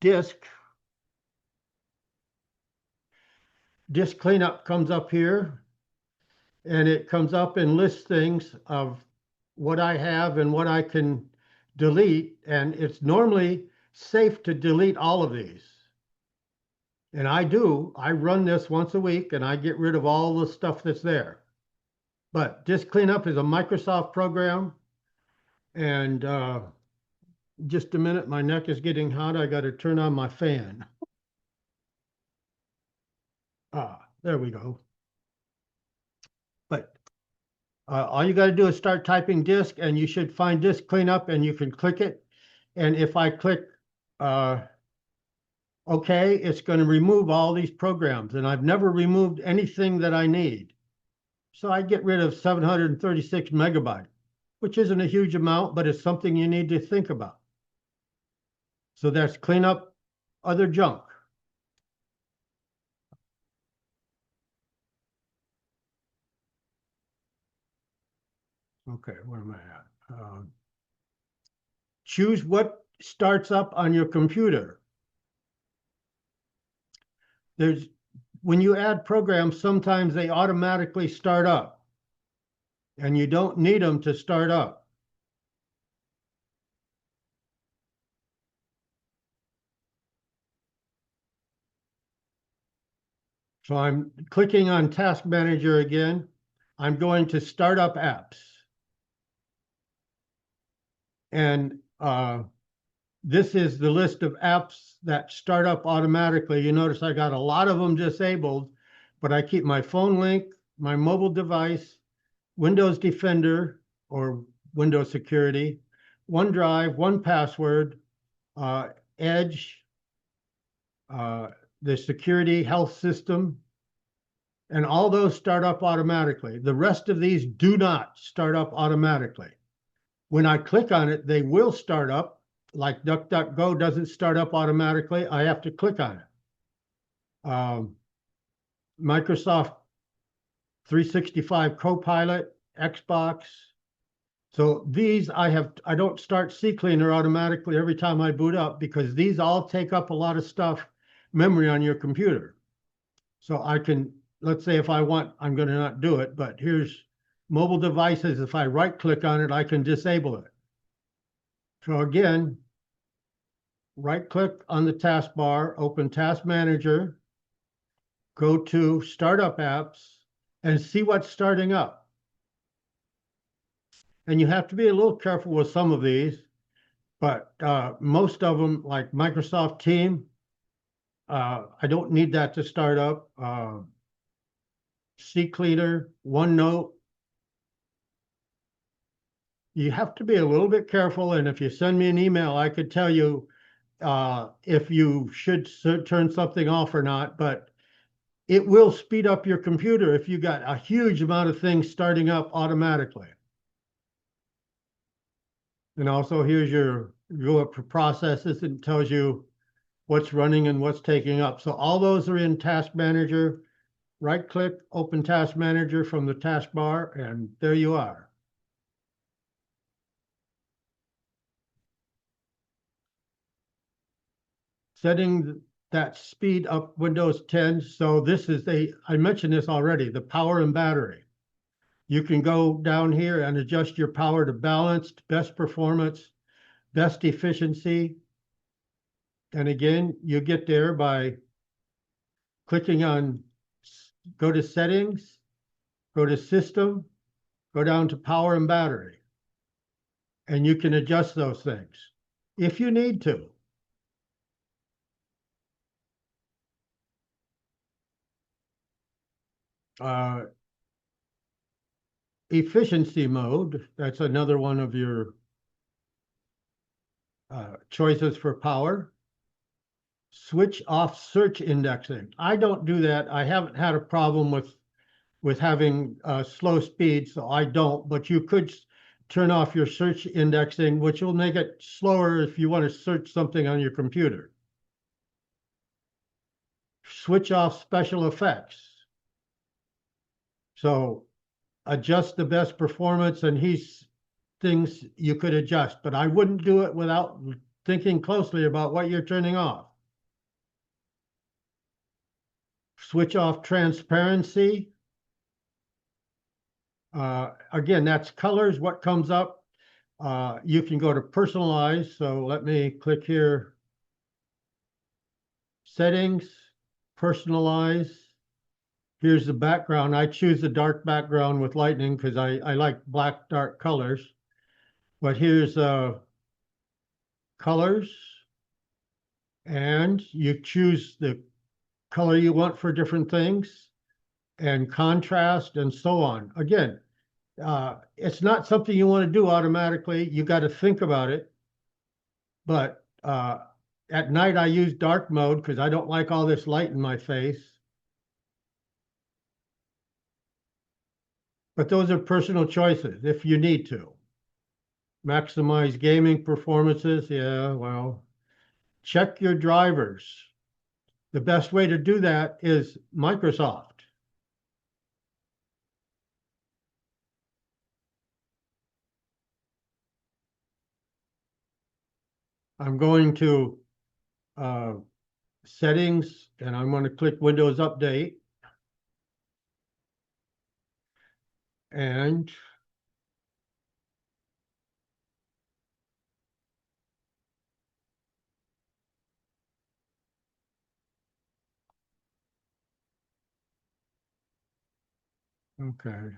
A: disk cleanup comes up here, and it comes up and lists things of what I have and what I can delete. And it's normally safe to delete all of these. And I run this once a week and I get rid of all the stuff that's there. But disk cleanup is a Microsoft program. And just a minute, my neck is getting hot. I got to turn on my fan. There we go. But all you got to do is start typing disk and you should find disk cleanup and you can click it. And if I click OK, it's going to remove all these programs. And I've never removed anything that I need. So I get rid of 736 megabytes. which isn't a huge amount, but it's something you need to think about. So that's clean up other junk. Okay, where am I at? Choose what starts up on your computer. When you add programs, sometimes they automatically start up, and you don't need them to start up. So I'm clicking on Task Manager again. I'm going to start up apps. And this is the list of apps that start up automatically. You notice I got a lot of them disabled, but I keep my phone link, my mobile device, Windows Defender or Windows Security, OneDrive, 1Password, Edge, the security health system, and all those start up automatically. The rest of these do not start up automatically. When I click on it, they will start up. Like DuckDuckGo doesn't start up automatically. I have to click on it. Microsoft 365 Copilot, Xbox. So these I don't start CCleaner automatically every time I boot up, because these all take up a lot of stuff, memory on your computer. So I can, let's say if I want, I'm going to not do it, but here's mobile devices. If I right click on it, I can disable it. So again, right click on the taskbar, open Task Manager, go to Startup Apps, and see what's starting up. And you have to be a little careful with some of these, but most of them, like Microsoft Team, I don't need that to start up. CCleaner, OneNote. You have to be a little bit careful, and if you send me an email, I could tell you if you should turn something off or not, but it will speed up your computer if you got a huge amount of things starting up automatically. And also here's your, go up to processes, and tells you what's running and what's taking up. So all those are in Task Manager. Right click, open Task Manager from the taskbar, and there you are. Setting that speed up Windows 10. So this is I mentioned this already, the power and battery. You can go down here and adjust your power to balanced, best performance, best efficiency. And again, you get there by clicking on, go to Settings, go to System, go down to Power and Battery. And you can adjust those things if you need to. Efficiency mode, that's another one of your choices for power. Switch off search indexing. I don't do that. I haven't had a problem with having slow speed, so I don't, but you could turn off your search indexing, which will make it slower if you want to search something on your computer. Switch off special effects. So adjust the best performance, and things you could adjust, but I wouldn't do it without thinking closely about what you're turning off. Switch off transparency. Again, that's colors, what comes up. You can go to personalize. So let me click here. Settings, personalize. Here's the background. I choose a dark background with lightning because I like black, dark colors. But here's colors. And you choose the color you want for different things, and contrast, and so on. Again, it's not something you want to do automatically. You got to think about it. But at night, I use dark mode because I don't like all this light in my face. But those are personal choices if you need to. Maximize gaming performances. Yeah, well, check your drivers. The best way to do that is Microsoft. I'm going to settings and I'm going to click Windows Update. And okay.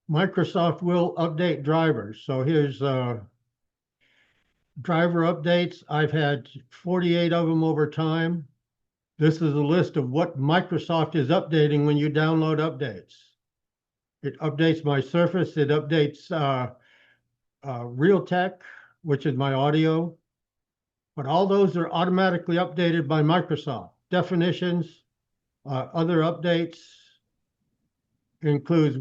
A: Microsoft will update drivers. So here's driver updates. I've had 48 of them over time. This is a list of what Microsoft is updating when you download updates. It updates my Surface. It updates Realtek, which is my audio. But all those are automatically updated by Microsoft. Definitions, other updates includes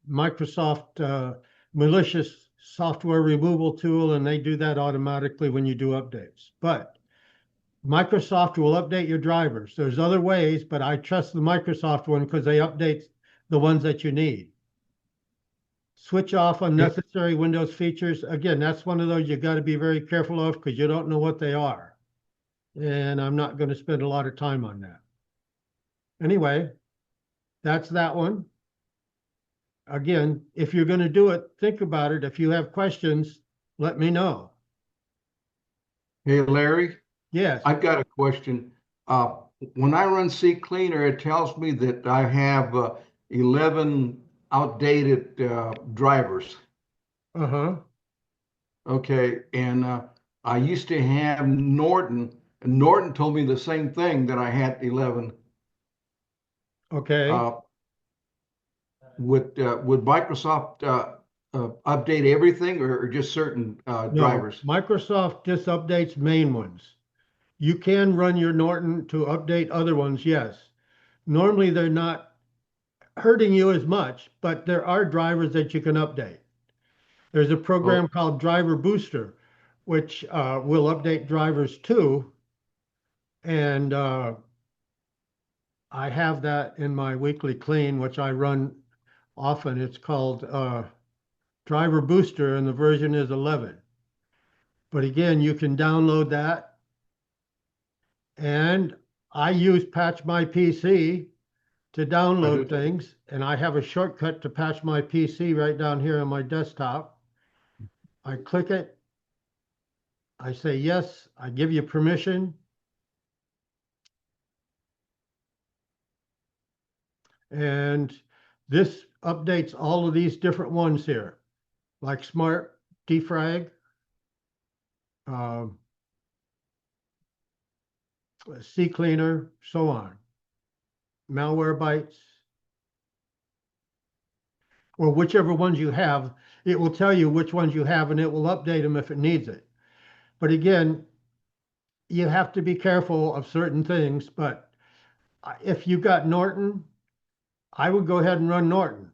A: Microsoft malicious software removal tool, and they do that automatically when you do updates. But Microsoft will update your drivers. There's other ways, but I trust the Microsoft one because they update the ones that you need. Switch off unnecessary Windows features. Again, that's one of those you got to be very careful of because you don't know what they are. And I'm not going to spend a lot of time on that. Anyway, that's that one. Again, if you're going to do it, think about it. If you have questions, let me know.
E: Hey, Larry,
A: Yes.
E: I've got a question. When I run CCleaner, it tells me that I have 11 outdated drivers.
A: Uh-huh.
E: Okay, and I used to have Norton, and Norton told me the same thing, that I had 11.
A: Okay.
E: Would Microsoft update everything or just certain
A: No,
E: drivers?
A: Microsoft just updates main ones. You can run your Norton to update other ones, yes. Normally, they're not hurting you as much, but there are drivers that you can update. There's a program called Driver Booster, which will update drivers too. And I have that in my weekly clean, which I run often. It's called Driver Booster, and the version is 11. But again, you can download that. And I use Patch My PC to download things, and I have a shortcut to Patch My PC right down here on my desktop. I click it. I say yes. I give you permission. And this updates all of these different ones here, like Smart Defrag, CCleaner, so on. Malwarebytes, or whichever ones you have, it will tell you which ones you have and it will update them if it needs it. But again, you have to be careful of certain things. But if you got Norton, I would go ahead and run Norton.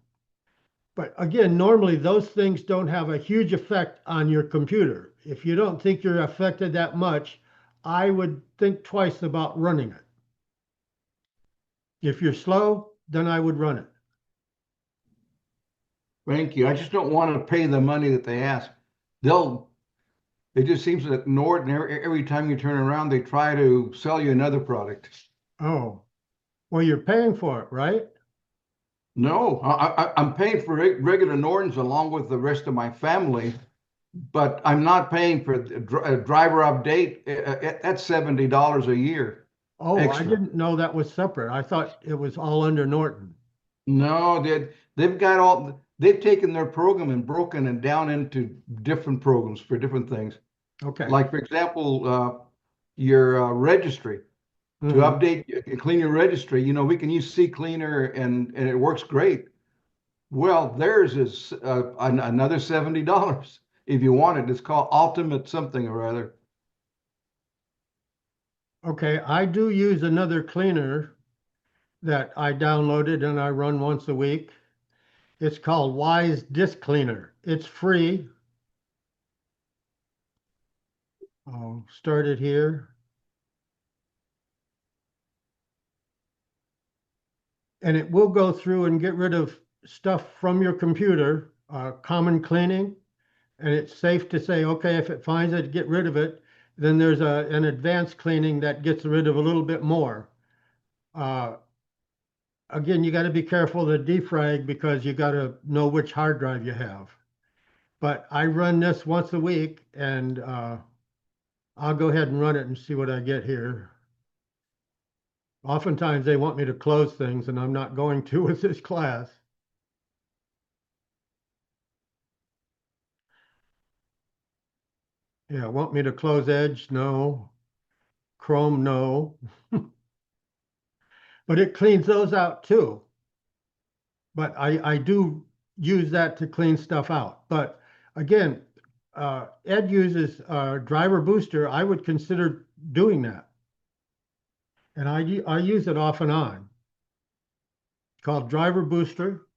A: But again, normally those things don't have a huge effect on your computer. If you don't think you're affected that much, I would think twice about running it. If you're slow, then I would run it.
E: Thank you. I just don't want to pay the money that they ask. It just seems that Norton, every time you turn around, they try to sell you another product.
A: Oh, well, you're paying for it, right?
E: No, I'm paying for regular Nortons along with the rest of my family, but I'm not paying for a driver update. That's $70 a year.
A: Oh,
E: extra.
A: I didn't know that was separate. I thought it was all under Norton.
E: No, they've taken their program and broken it down into different programs for different things.
A: Okay.
E: Like, for example, your registry. To update and clean your registry, we can use CCleaner and it works great. Well, theirs is another $70 if you want it. It's called Ultimate something or other.
A: Okay, I do use another cleaner that I downloaded and I run once a week. It's called Wise Disk Cleaner. It's free. I'll start it here. And it will go through and get rid of stuff from your computer, common cleaning. And it's safe to say, okay, if it finds it, get rid of it. Then there's an advanced cleaning that gets rid of a little bit more. Uh, Again, you got to be careful of the defrag because you got to know which hard drive you have. But I run this once a week and I'll go ahead and run it and see what I get here. Oftentimes they want me to close things and I'm not going to with this class. Yeah, want me to close Edge? No. Chrome? No. But it cleans those out too. But I do use that to clean stuff out. But again, Ed uses Driver Booster. I would consider doing that. And I use it off and on. Called Driver Booster.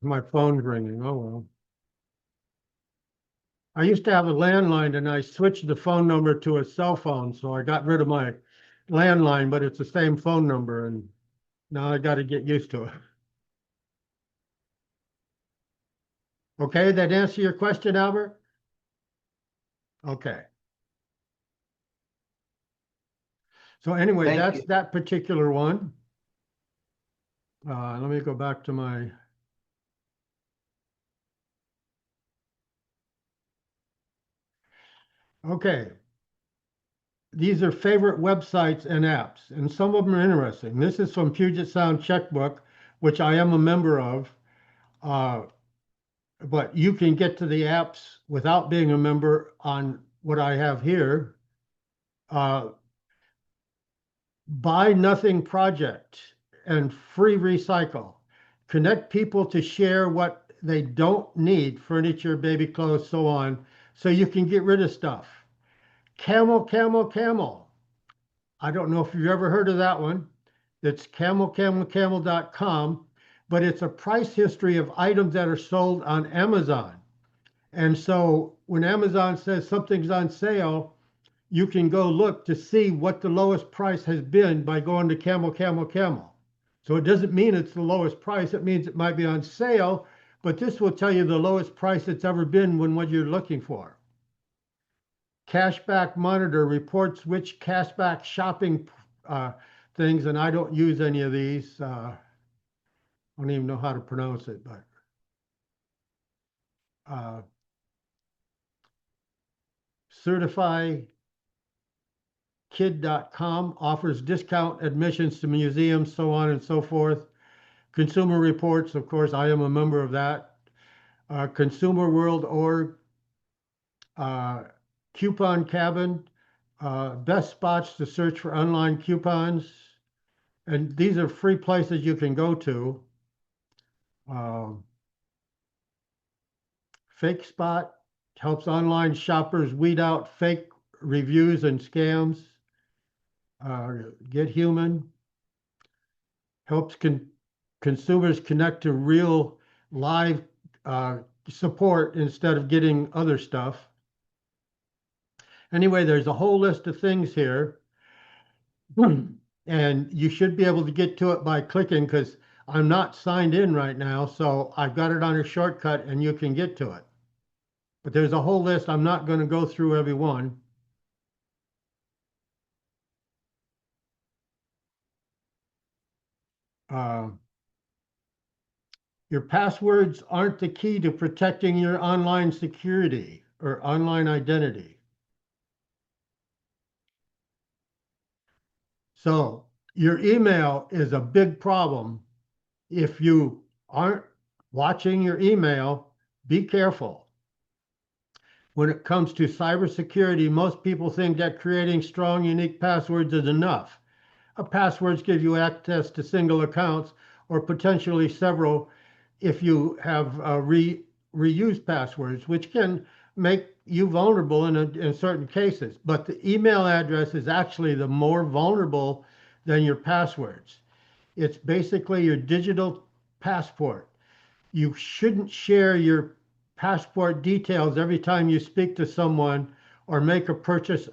A: My phone's ringing. Oh well. I used to have a landline and I switched the phone number to a cell phone, so I got rid of my landline, but it's the same phone number, and now I got to get used to it. Okay, that answer your question, Albert? Okay. So anyway,
E: Thank
A: that's
E: you.
A: that particular one. Let me go back to my. Okay. These are favorite websites and apps, and some of them are interesting. This is from Puget Sound Checkbook, which I am a member of. But you can get to the apps without being a member on what I have here. Buy Nothing Project and Free Recycle. Connect people to share what they don't need, furniture, baby clothes, so on, so you can get rid of stuff. Camel, Camel, Camel. I don't know if you've ever heard of that one. It's camelcamelcamel.com, but it's a price history of items that are sold on Amazon. And so when Amazon says something's on sale, you can go look to see what the lowest price has been by going to Camel, Camel, Camel. So it doesn't mean it's the lowest price. It means it might be on sale, but this will tell you the lowest price it's ever been when what you're looking for. Cashback Monitor reports which cashback shopping things, and I don't use any of these. I don't even know how to pronounce it, but CertifyKid.com offers discount admissions to museums, so on and so forth. Consumer Reports, of course, I am a member of that. ConsumerWorld.org, Coupon Cabin, best spots to search for online coupons. And these are free places you can go to. Fake Spot helps online shoppers weed out fake reviews and scams. Get Human helps consumers connect to real live support instead of getting other stuff. Anyway, there's a whole list of things here. And you should be able to get to it by clicking, because I'm not signed in right now, so I've got it on a shortcut and you can get to it. But there's a whole list. I'm not going to go through every one. Your passwords aren't the key to protecting your online security or online identity. So your email is a big problem. If you aren't watching your email, be careful. When it comes to cybersecurity, most people think that creating strong, unique passwords is enough. Passwords give you access to single accounts or potentially several if you have reuse passwords, which can make you vulnerable in certain cases. But the email address is actually the more vulnerable than your passwords. It's basically your digital passport. You shouldn't share your passport details every time you speak to someone or make a purchase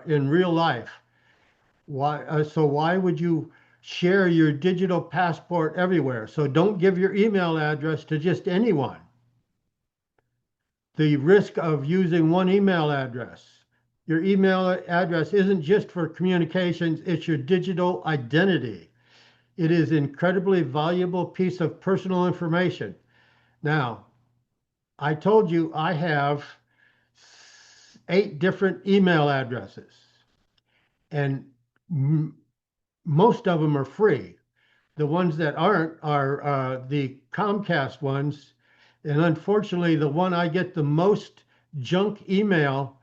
A: in real life. So why would you share your digital passport everywhere? So don't give your email address to just anyone. The risk of using one email address. Your email address isn't just for communications, it's your digital identity. It is an incredibly valuable piece of personal information. Now, I told you I have 8 different email addresses, and most of them are free. The ones that aren't are the Comcast ones. And unfortunately, the one I get the most junk email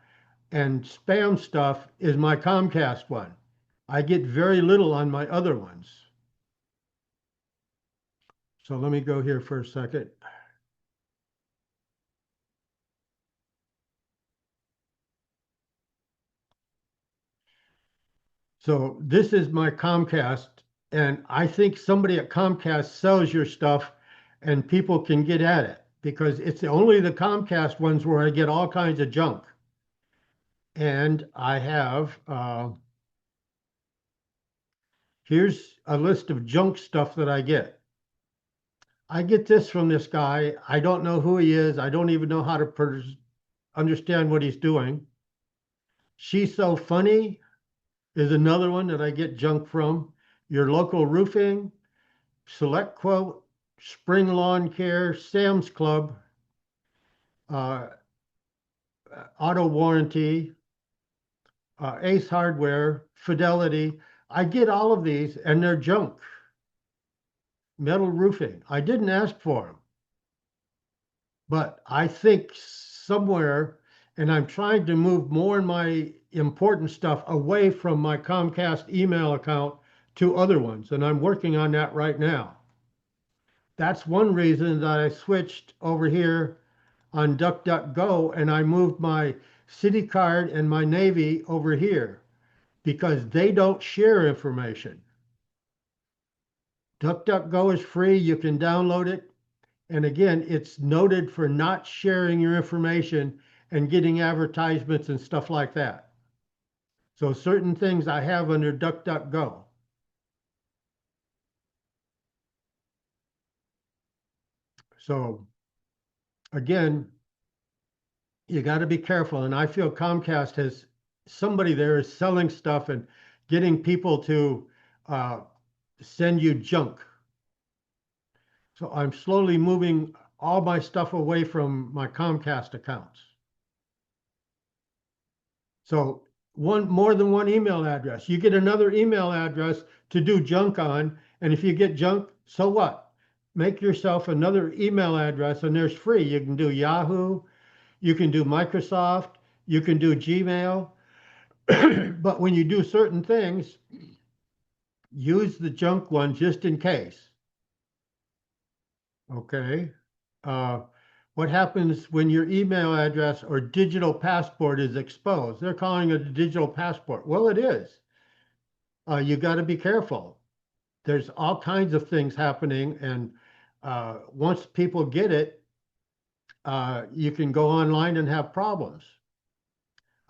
A: and spam stuff is my Comcast one. I get very little on my other ones. So let me go here for a second. So this is my Comcast, and I think somebody at Comcast sells your stuff and people can get at it because it's only the Comcast ones where I get all kinds of junk. And I have, here's a list of junk stuff that I get. I get this from this guy. I don't know who he is. I don't even know how to understand what he's doing. She's So Funny is another one that I get junk from. Your Local Roofing, Select Quote, Spring Lawn Care, Sam's Club, Auto Warranty, Ace Hardware, Fidelity. I get all of these and they're junk. Metal Roofing. I didn't ask for them. But I think somewhere, and I'm trying to move more of my important stuff away from my Comcast email account to other ones. And I'm working on that right now. That's one reason that I switched over here on DuckDuckGo and I moved my City Card and my Navy over here because they don't share information. DuckDuckGo is free. You can download it. And again, it's noted for not sharing your information and getting advertisements and stuff like that. So certain things I have under DuckDuckGo. So again, you got to be careful. And I feel Comcast has somebody there is selling stuff and getting people to send you junk. So I'm slowly moving all my stuff away from my Comcast accounts. So more than one email address. You get another email address to do junk on, and if you get junk, so what? Make yourself another email address, and there's free. You can do Yahoo, you can do Microsoft, you can do Gmail. But when you do certain things, use the junk one just in case. Okay. What happens when your email address or digital passport is exposed? They're calling it a digital passport. Well, it is. You got to be careful. There's all kinds of things happening, and once people get it, you can go online and have problems.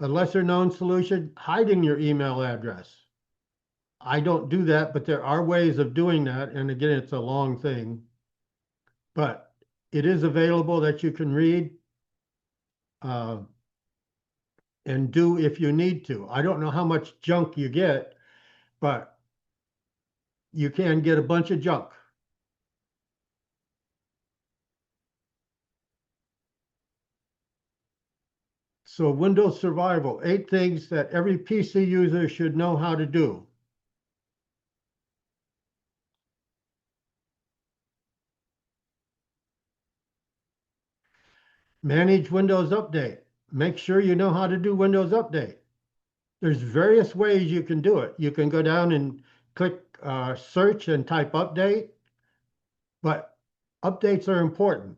A: A lesser known solution, hiding your email address. I don't do that, but there are ways of doing that. And again, it's a long thing, but it is available that you can read and do if you need to. I don't know how much junk you get, but you can get a bunch of junk. So Windows Survival, 8 things that every PC user should know how to do. Manage Windows Update. Make sure you know how to do Windows Update. There's various ways you can do it. You can go down and click search and type update, but updates are important.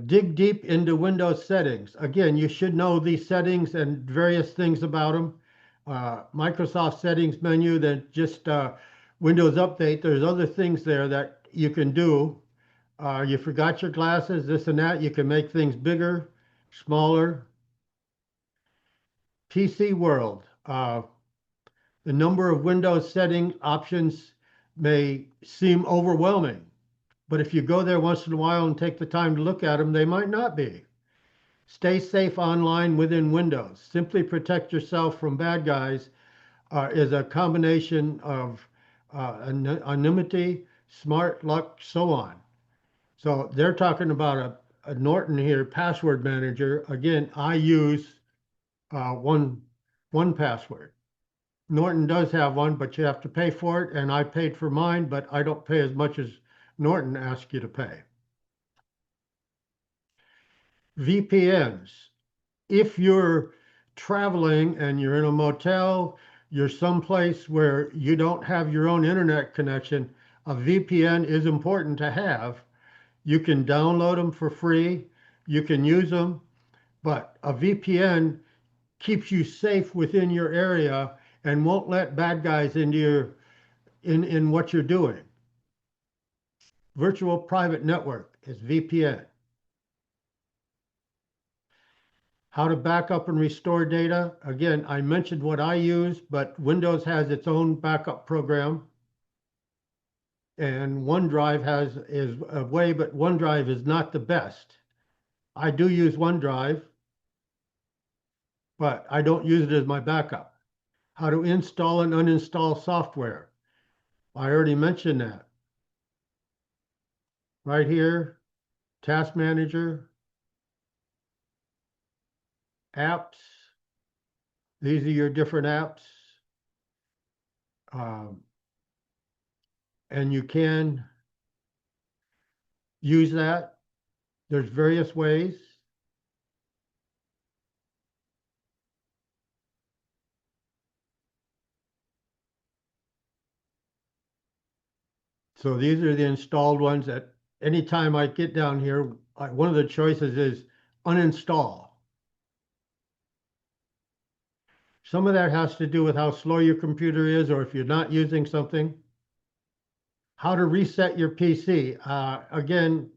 A: Dig deep into Windows settings. Again, you should know these settings and various things about them. Microsoft settings menu, then just Windows Update. There's other things there that you can do. You forgot your glasses, this and that. You can make things bigger, smaller. PC World. The number of Windows setting options may seem overwhelming, but if you go there once in a while and take the time to look at them, they might not be. Stay safe online within Windows. Simply protect yourself from bad guys is a combination of anonymity, smart luck, so on. So they're talking about a Norton here, password manager. Again, I use one password. Norton does have one, but you have to pay for it, and I paid for mine, but I don't pay as much as Norton asks you to pay. VPNs. If you're traveling and you're in a motel, you're someplace where you don't have your own internet connection, a VPN is important to have. You can download them for free, you can use them, but a VPN keeps you safe within your area and won't let bad guys into your in what you're doing. Virtual private network is VPN. How to back up and restore data. Again, I mentioned what I use, but Windows has its own backup program. And OneDrive is a way, but OneDrive is not the best. I do use OneDrive, but I don't use it as my backup. How to install and uninstall software. I already mentioned that. Right here, Task Manager, apps. These are your different apps. And you can use that. There's various ways. So these are the installed ones that anytime I get down here, one of the choices is uninstall. Some of that has to do with how slow your computer is, or if you're not using something. How to reset your PC. Again,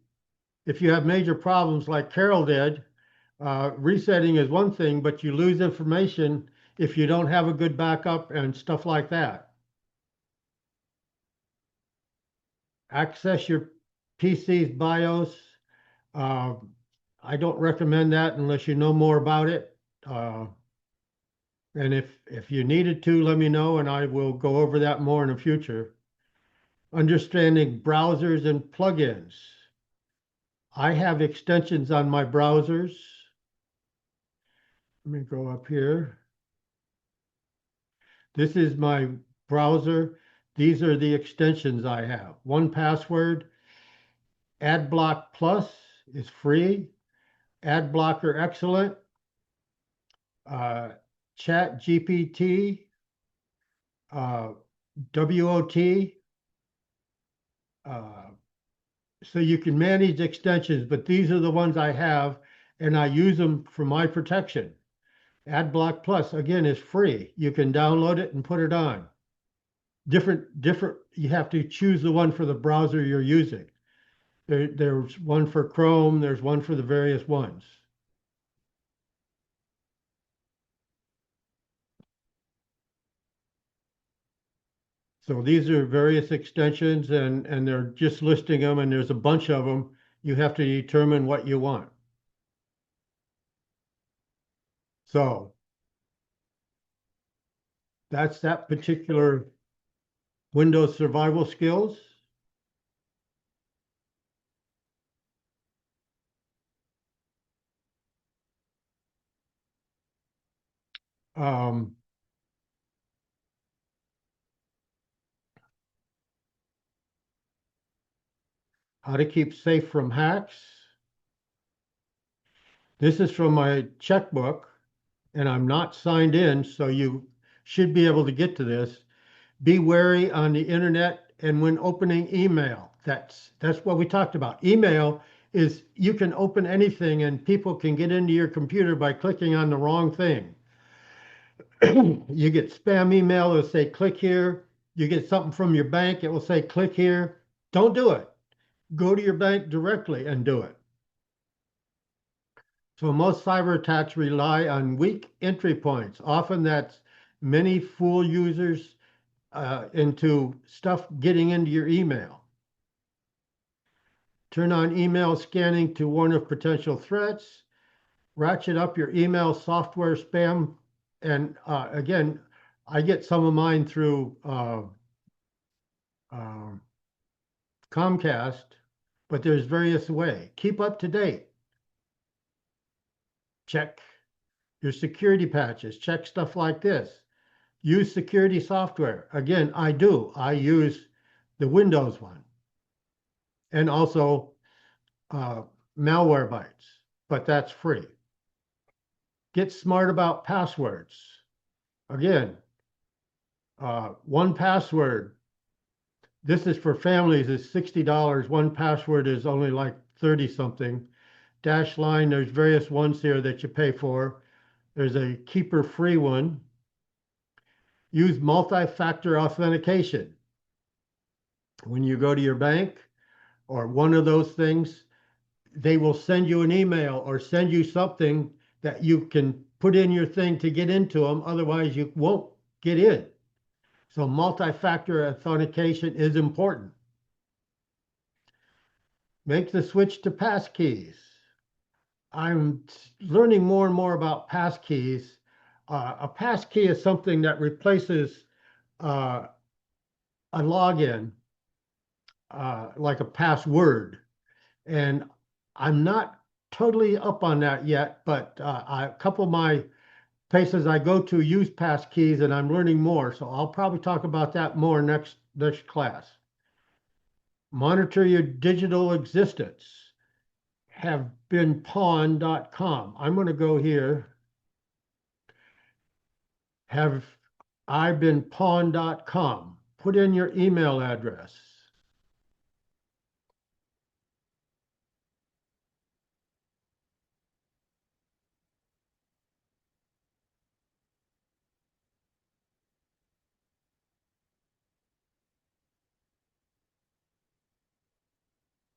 A: if you have major problems like Carol did, resetting is one thing, but you lose information if you don't have a good backup and stuff like that. Access your PC's BIOS. I don't recommend that unless you know more about it. And if you needed to, let me know and I will go over that more in the future. Understanding browsers and plugins. I have extensions on my browsers. Let me go up here. This is my browser. These are the extensions I have. 1Password, AdBlock Plus is free, AdBlocker Excellent, ChatGPT, WOT. So you can manage extensions, but these are the ones I have, and I use them for my protection. AdBlock Plus, again, is free. You can download it and put it on. Different, you have to choose the one for the browser you're using. There's one for Chrome, there's one for the various ones. So these are various extensions and they're just listing them and there's a bunch of them. You have to determine what you want. So that's that particular Windows survival skills. How to keep safe from hacks. This is from my checkbook, and I'm not signed in, so you should be able to get to this. Be wary on the internet and when opening email. That's what we talked about. Email is you can open anything and people can get into your computer by clicking on the wrong thing. You get spam email, it'll say click here. You get something from your bank, it will say click here. Don't do it. Go to your bank directly and do it. So most cyber attacks rely on weak entry points. Often that's many fool users into stuff getting into your email. Turn on email scanning to warn of potential threats. Ratchet up your email software spam. And again, I get some of mine through Comcast, but there's various ways. Keep up to date. Check your security patches. Check stuff like this. Use security software. Again, I do. I use the Windows one. And also Malwarebytes, but that's free. Get smart about passwords. Again, 1Password. This is for families, is $60. 1Password is only like 30 something. Dashline, there's various ones here that you pay for. There's a keeper free one. Use multi-factor authentication. When you go to your bank or one of those things, they will send you an email or send you something that you can put in your thing to get into them. Otherwise, you won't get in. So multi-factor authentication is important. Make the switch to passkeys. I'm learning more and more about passkeys. A passkey is something that replaces a login, like a password. And I'm not totally up on that yet, but a couple of my places I go to use passkeys and I'm learning more. So I'll probably talk about that more next class. Monitor your digital existence. Havebeenpawned.com. I'm going to go here. Havebeenpawned.com. Put in your email address.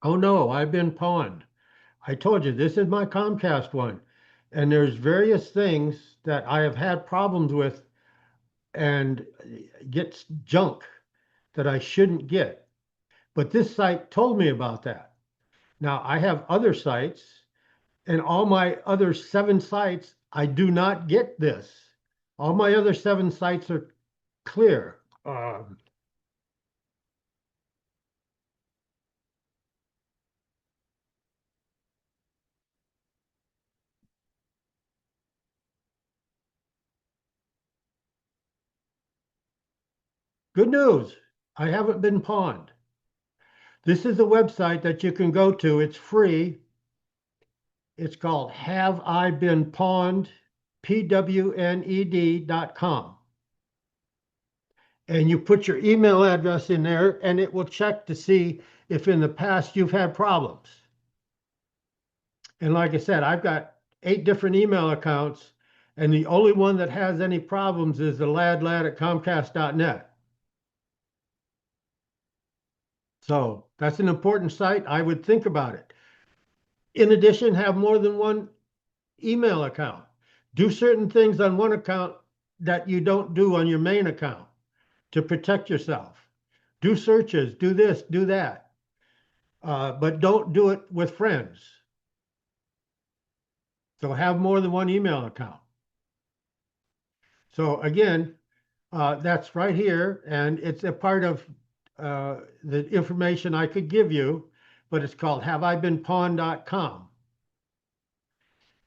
A: Oh no, I've been pawned. I told you, this is my Comcast one. And there's various things that I have had problems with and gets junk that I shouldn't get. But this site told me about that. Now I have other sites, and all my other 7 sites, I do not get this. All my other 7 sites are clear. Good news, I haven't been pawned. This is a website that you can go to. It's free. It's called Have I Been Pawned, PWNED.com. And you put your email address in there and it will check to see if in the past you've had problems. And like I said, I've got 8 different email accounts, and the only one that has any problems is the ladlad@comcast.net. So that's an important site. I would think about it. In addition, have more than one email account. Do certain things on one account that you don't do on your main account to protect yourself. Do searches, do this, do that. But don't do it with friends. So have more than one email account. So again, that's right here, and it's a part of the information I could give you, but it's called HaveIBeenPawned.com.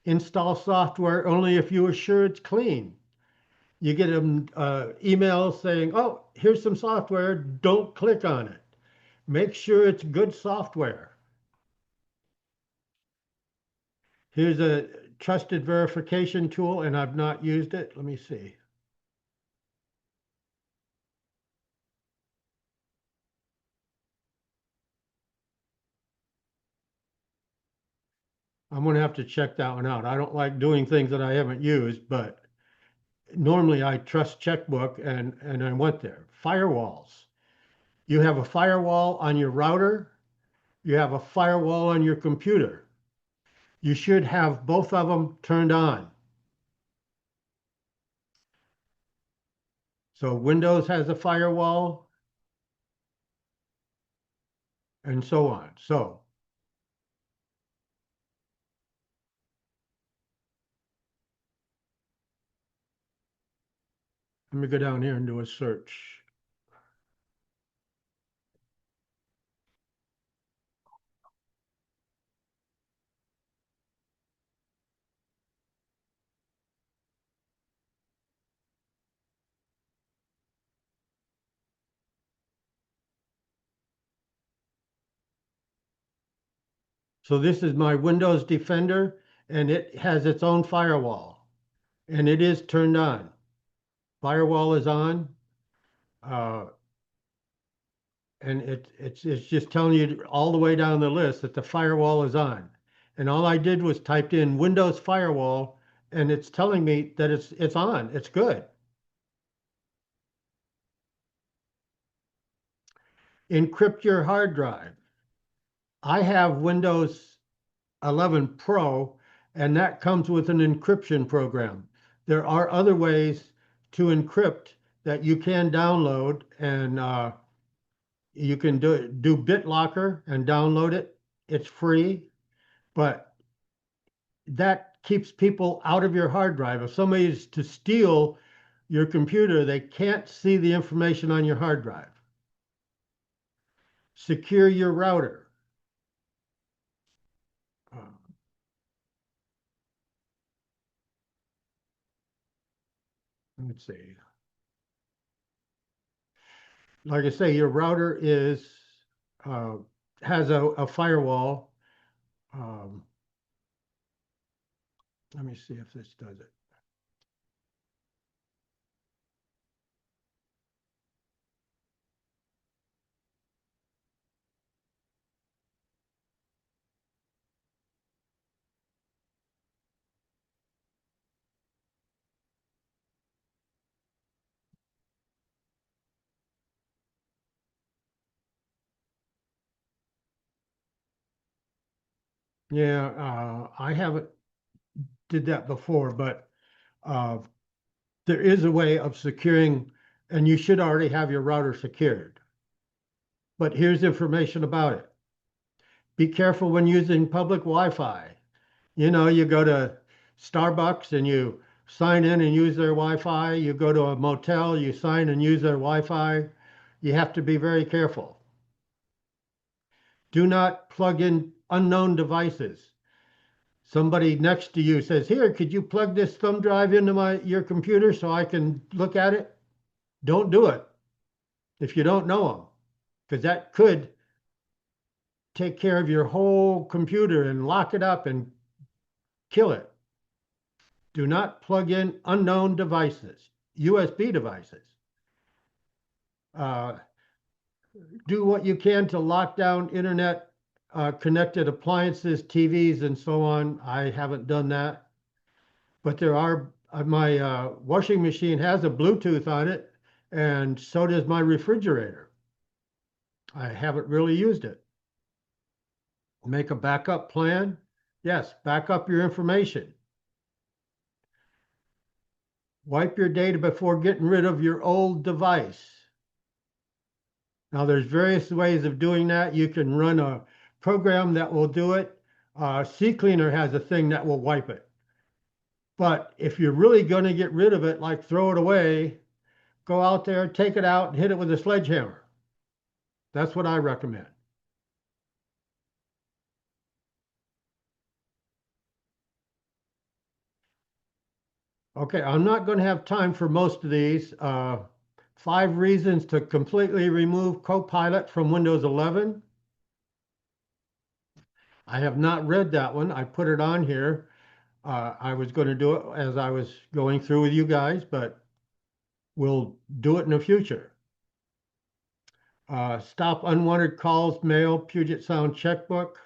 A: Install software only if you are sure it's clean. You get an email saying, oh, here's some software, don't click on it. Make sure it's good software. Here's a trusted verification tool, and I've not used it. Let me see. I'm gonna have to check that one out. I don't like doing things that I haven't used, but normally I trust Checkbook and I went there. Firewalls. You have a firewall on your router, you have a firewall on your computer. You should have both of them turned on. So Windows has a firewall and so on. So let me go down here and do a search. So this is my Windows Defender and it has its own firewall and it is turned on. Firewall is on. And it's just telling you all the way down the list that the firewall is on. And all I did was typed in Windows Firewall and it's telling me that it's on. It's good. Encrypt your hard drive. I have Windows 11 Pro, and that comes with an encryption program. There are other ways to encrypt that you can download, and you can do BitLocker and download it. It's free, but that keeps people out of your hard drive. If somebody is to steal your computer, they can't see the information on your hard drive. Secure your router. Let's see. Like I say, your router has a firewall. Let me see if this does it. Yeah, I haven't did that before, but there is a way of securing, and you should already have your router secured. But here's information about it. Be careful when using public Wi-Fi. You know, you go to Starbucks and you sign in and use their Wi-Fi. You go to a motel, you sign and use their Wi-Fi. You have to be very careful. Do not plug in unknown devices. Somebody next to you says, "Here, could you plug this thumb drive into your computer so I can look at it?" Don't do it if you don't know them, because that could take care of your whole computer and lock it up and kill it. Do not plug in unknown devices, USB devices. Do what you can to lock down internet connected appliances, TVs, and so on. I haven't done that, but there are, my washing machine has a Bluetooth on it, and so does my refrigerator. I haven't really used it. Make a backup plan. Yes, back up your information. Wipe your data before getting rid of your old device. Now, there's various ways of doing that. You can run a program that will do it. CCleaner has a thing that will wipe it. But if you're really going to get rid of it, like throw it away, go out there, take it out, and hit it with a sledgehammer. That's what I recommend. Okay, I'm not going to have time for most of these. 5 reasons to completely remove Copilot from Windows 11. I have not read that one. I put it on here. I was going to do it as I was going through with you guys, but we'll do it in the future. Stop unwanted calls, mail, Puget Sound checkbook.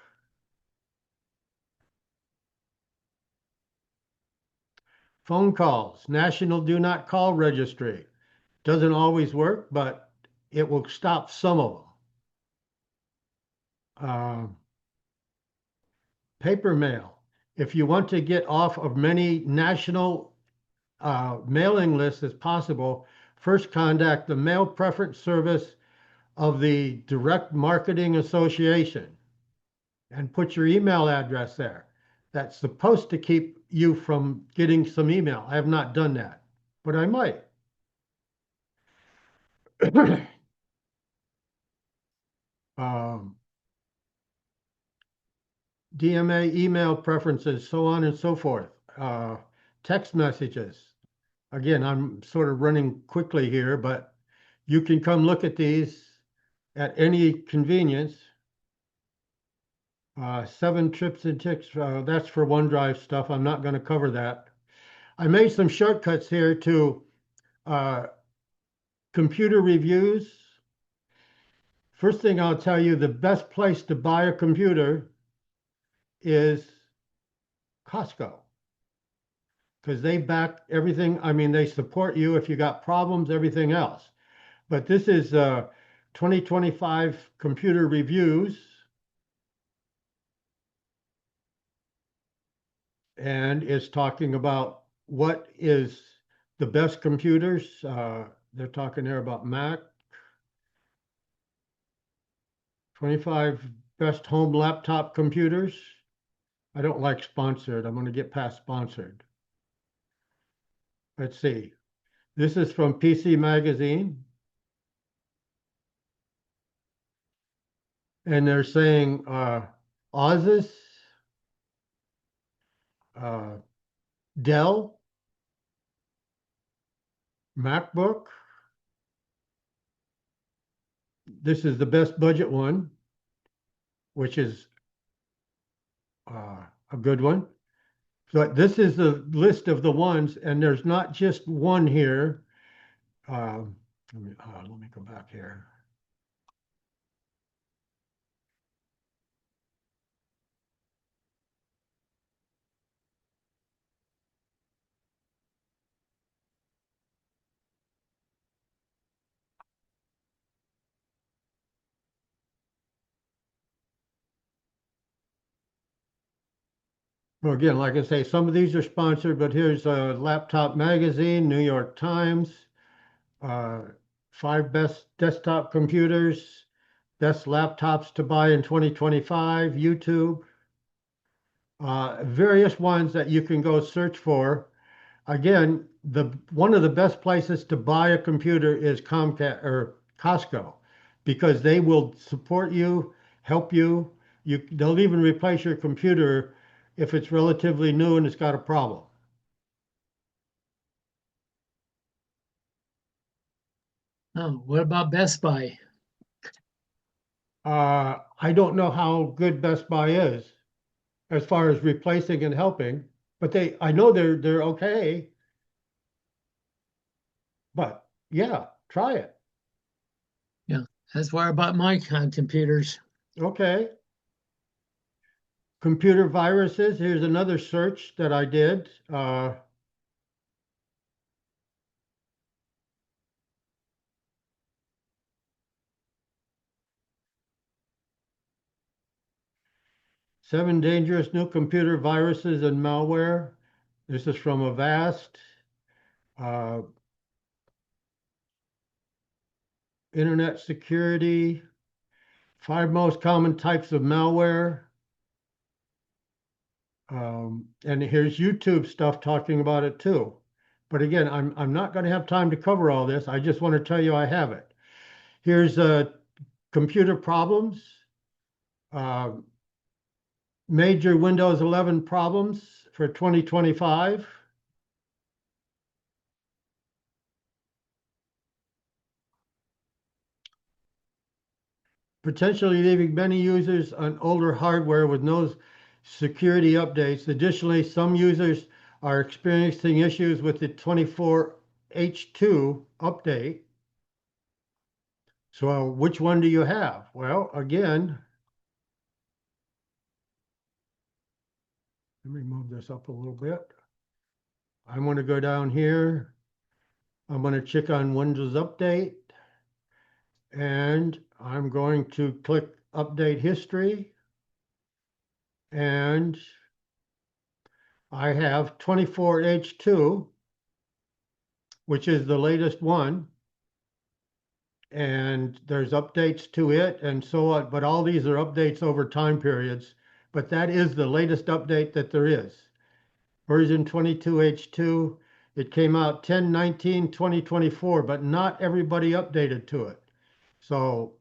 A: Phone calls, National Do Not Call Registry. Doesn't always work, but it will stop some of them. Paper mail. If you want to get off of many national mailing lists as possible, first contact the Mail Preference Service of the Direct Marketing Association and put your email address there. That's supposed to keep you from getting some email. I have not done that, but I might. DMA email preferences, so on and so forth. Text messages. Again, I'm sort of running quickly here, but you can come look at these at any convenience. 7 trips and ticks, that's for OneDrive stuff. I'm not going to cover that. I made some shortcuts here to computer reviews. First thing I'll tell you, the best place to buy a computer is Costco, because they back everything. I mean, they support you if you got problems, everything else. But this is 2025 computer reviews. And it's talking about what is the best computers. They're talking there about Mac. 25 best home laptop computers. I don't like sponsored. I'm going to get past sponsored. Let's see. This is from PC Magazine. And they're saying Asus, Dell, MacBook. This is the best budget one, which is a good one. So this is the list of the ones, and there's not just one here. Let me go back here. Well, again, like I say, some of these are sponsored, but here's a Laptop Magazine, New York Times, 5 best desktop computers, best laptops to buy in 2025, YouTube, various ones that you can go search for. Again, one of the best places to buy a computer is Comcast or Costco, because they will support you, help you. They'll even replace your computer if it's relatively new and it's got a problem.
B: Oh, what about Best Buy?
A: I don't know how good Best Buy is as far as replacing and helping, but I know they're okay. But yeah, try it.
B: Yeah, that's where I bought my computers.
A: Okay. Computer viruses. Here's another search that I did. 7 dangerous new computer viruses and malware. This is from Avast. Internet security. 5 most common types of malware. And here's YouTube stuff talking about it too. But again, I'm not going to have time to cover all this. I just want to tell you I have it. Here's computer problems. Major Windows 11 problems for 2025. Potentially leaving many users on older hardware with no security updates. Additionally, some users are experiencing issues with the 24H2 update. So which one do you have? Well, again, let me move this up a little bit. I'm going to go down here. I'm going to check on Windows Update. And I'm going to click Update History. And I have 24H2, which is the latest one. And there's updates to it and so on, but all these are updates over time periods. But that is the latest update that there is. Version 22H2, it came out 10/19/2024, but not everybody updated to it. So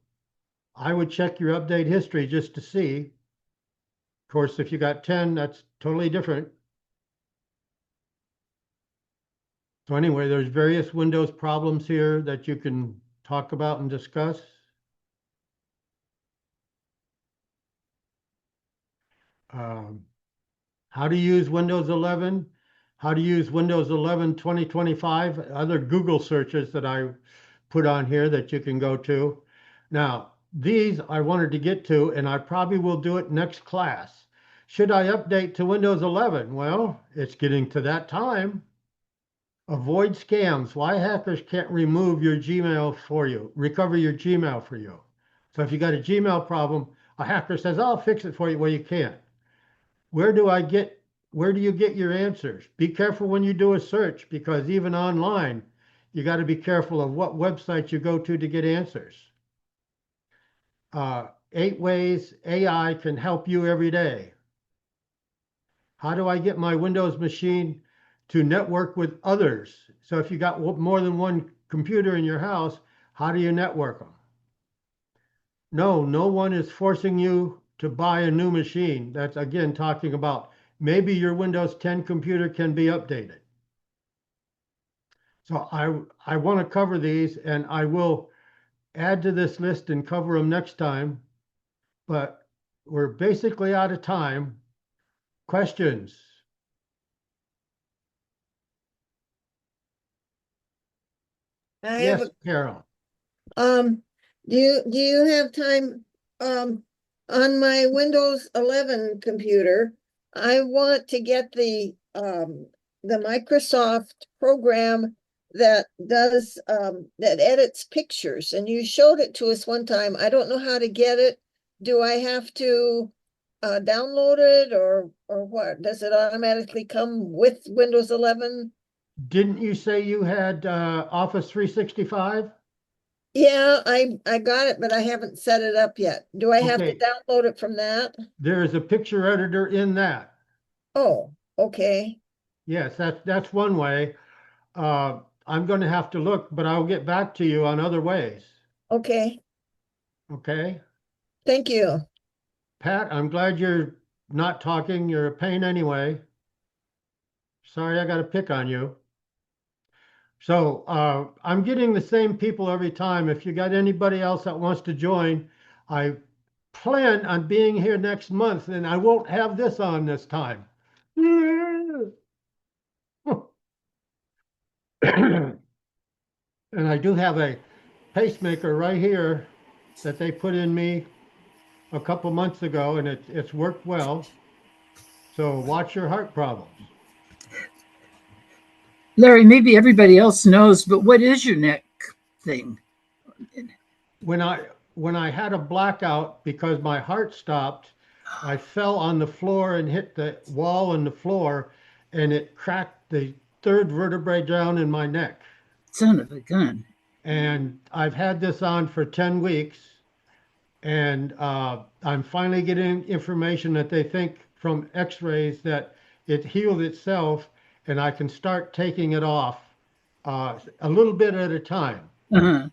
A: I would check your update history just to see. Of course, if you got 10, that's totally different. So anyway, there's various Windows problems here that you can talk about and discuss. How to use Windows 11, how to use Windows 11 2025, other Google searches that I put on here that you can go to. Now, these I wanted to get to, and I probably will do it next class. Should I update to Windows 11? Well, it's getting to that time. Avoid scams. Why hackers can't remove your Gmail for you, recover your Gmail for you. So if you got a Gmail problem, a hacker says, I'll fix it for you. Well, you can't. Where do you get your answers? Be careful when you do a search, because even online, you got to be careful of what websites you go to get answers. 8 ways AI can help you every day. How do I get my Windows machine to network with others? So if you got more than one computer in your house, how do you network them? No one is forcing you to buy a new machine. That's again talking about maybe your Windows 10 computer can be updated. So I want to cover these, and I will add to this list and cover them next time. But we're basically out of time. Questions?
C: I
A: Yes,
C: have
A: Carol.
C: do you have time, on my Windows 11 computer? I want to get the Microsoft program that does, that edits pictures, and you showed it to us one time. I don't know how to get it. Do I have to download it, or what? Does it automatically come with Windows 11?
A: Didn't you say you had Office 365?
C: Yeah, I got it, but I haven't set it up yet. Do I have to
A: Okay.
C: download it from that?
A: There is a picture editor in that.
C: Oh, okay.
A: Yes, that's one way. I'm going to have to look, but I'll get back to you on other ways.
C: Okay,
A: Okay?
C: thank you.
A: Pat, I'm glad you're not talking. You're a pain anyway. Sorry, I got to pick on you. So I'm getting the same people every time. If you got anybody else that wants to join, I plan on being here next month, and I won't have this on this time. And I do have a pacemaker right here that they put in me a couple months ago, and it's worked well. So watch your heart problems.
D: Larry, maybe everybody else knows, but what is your neck thing?
A: When I had a blackout because my heart stopped, I fell on the floor and hit the wall and the floor, and it cracked the third vertebrae down in my neck.
D: Son of a gun.
A: And I've had this on for 10 weeks, and I'm finally getting information that they think from x-rays that it healed itself, and I can start taking it off a little bit at a time,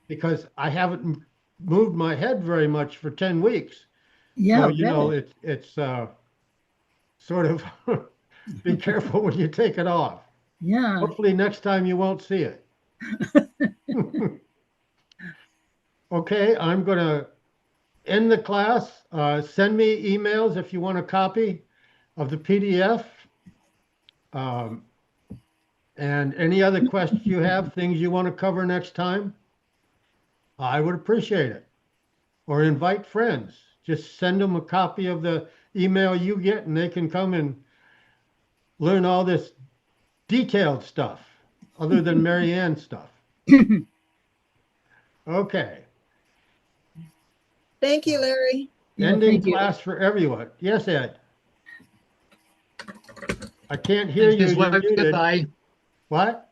A: because I haven't moved my head very much for 10 weeks.
D: Yeah,
A: So, you know, it's sort of be careful when you take it off.
D: yeah.
A: Hopefully next time you won't see it. Okay, I'm going to end the class. Send me emails if you want a copy of the PDF. And any other questions you have, things you want to cover next time, I would appreciate it. Or invite friends. Just send them a copy of the email you get, and they can come and learn all this detailed stuff other than Mary Ann stuff. Okay,
C: Thank you, Larry.
D: Yeah,
A: ending
D: thank you.
A: class for everyone. Yes, Ed. I can't hear
B: And
A: you.
B: just
A: You're
B: wave
A: muted.
B: goodbye.
A: What?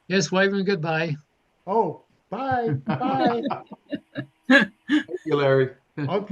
B: Just waving goodbye.
A: Oh, bye, bye.
E: Thank you, Larry.
A: Okay.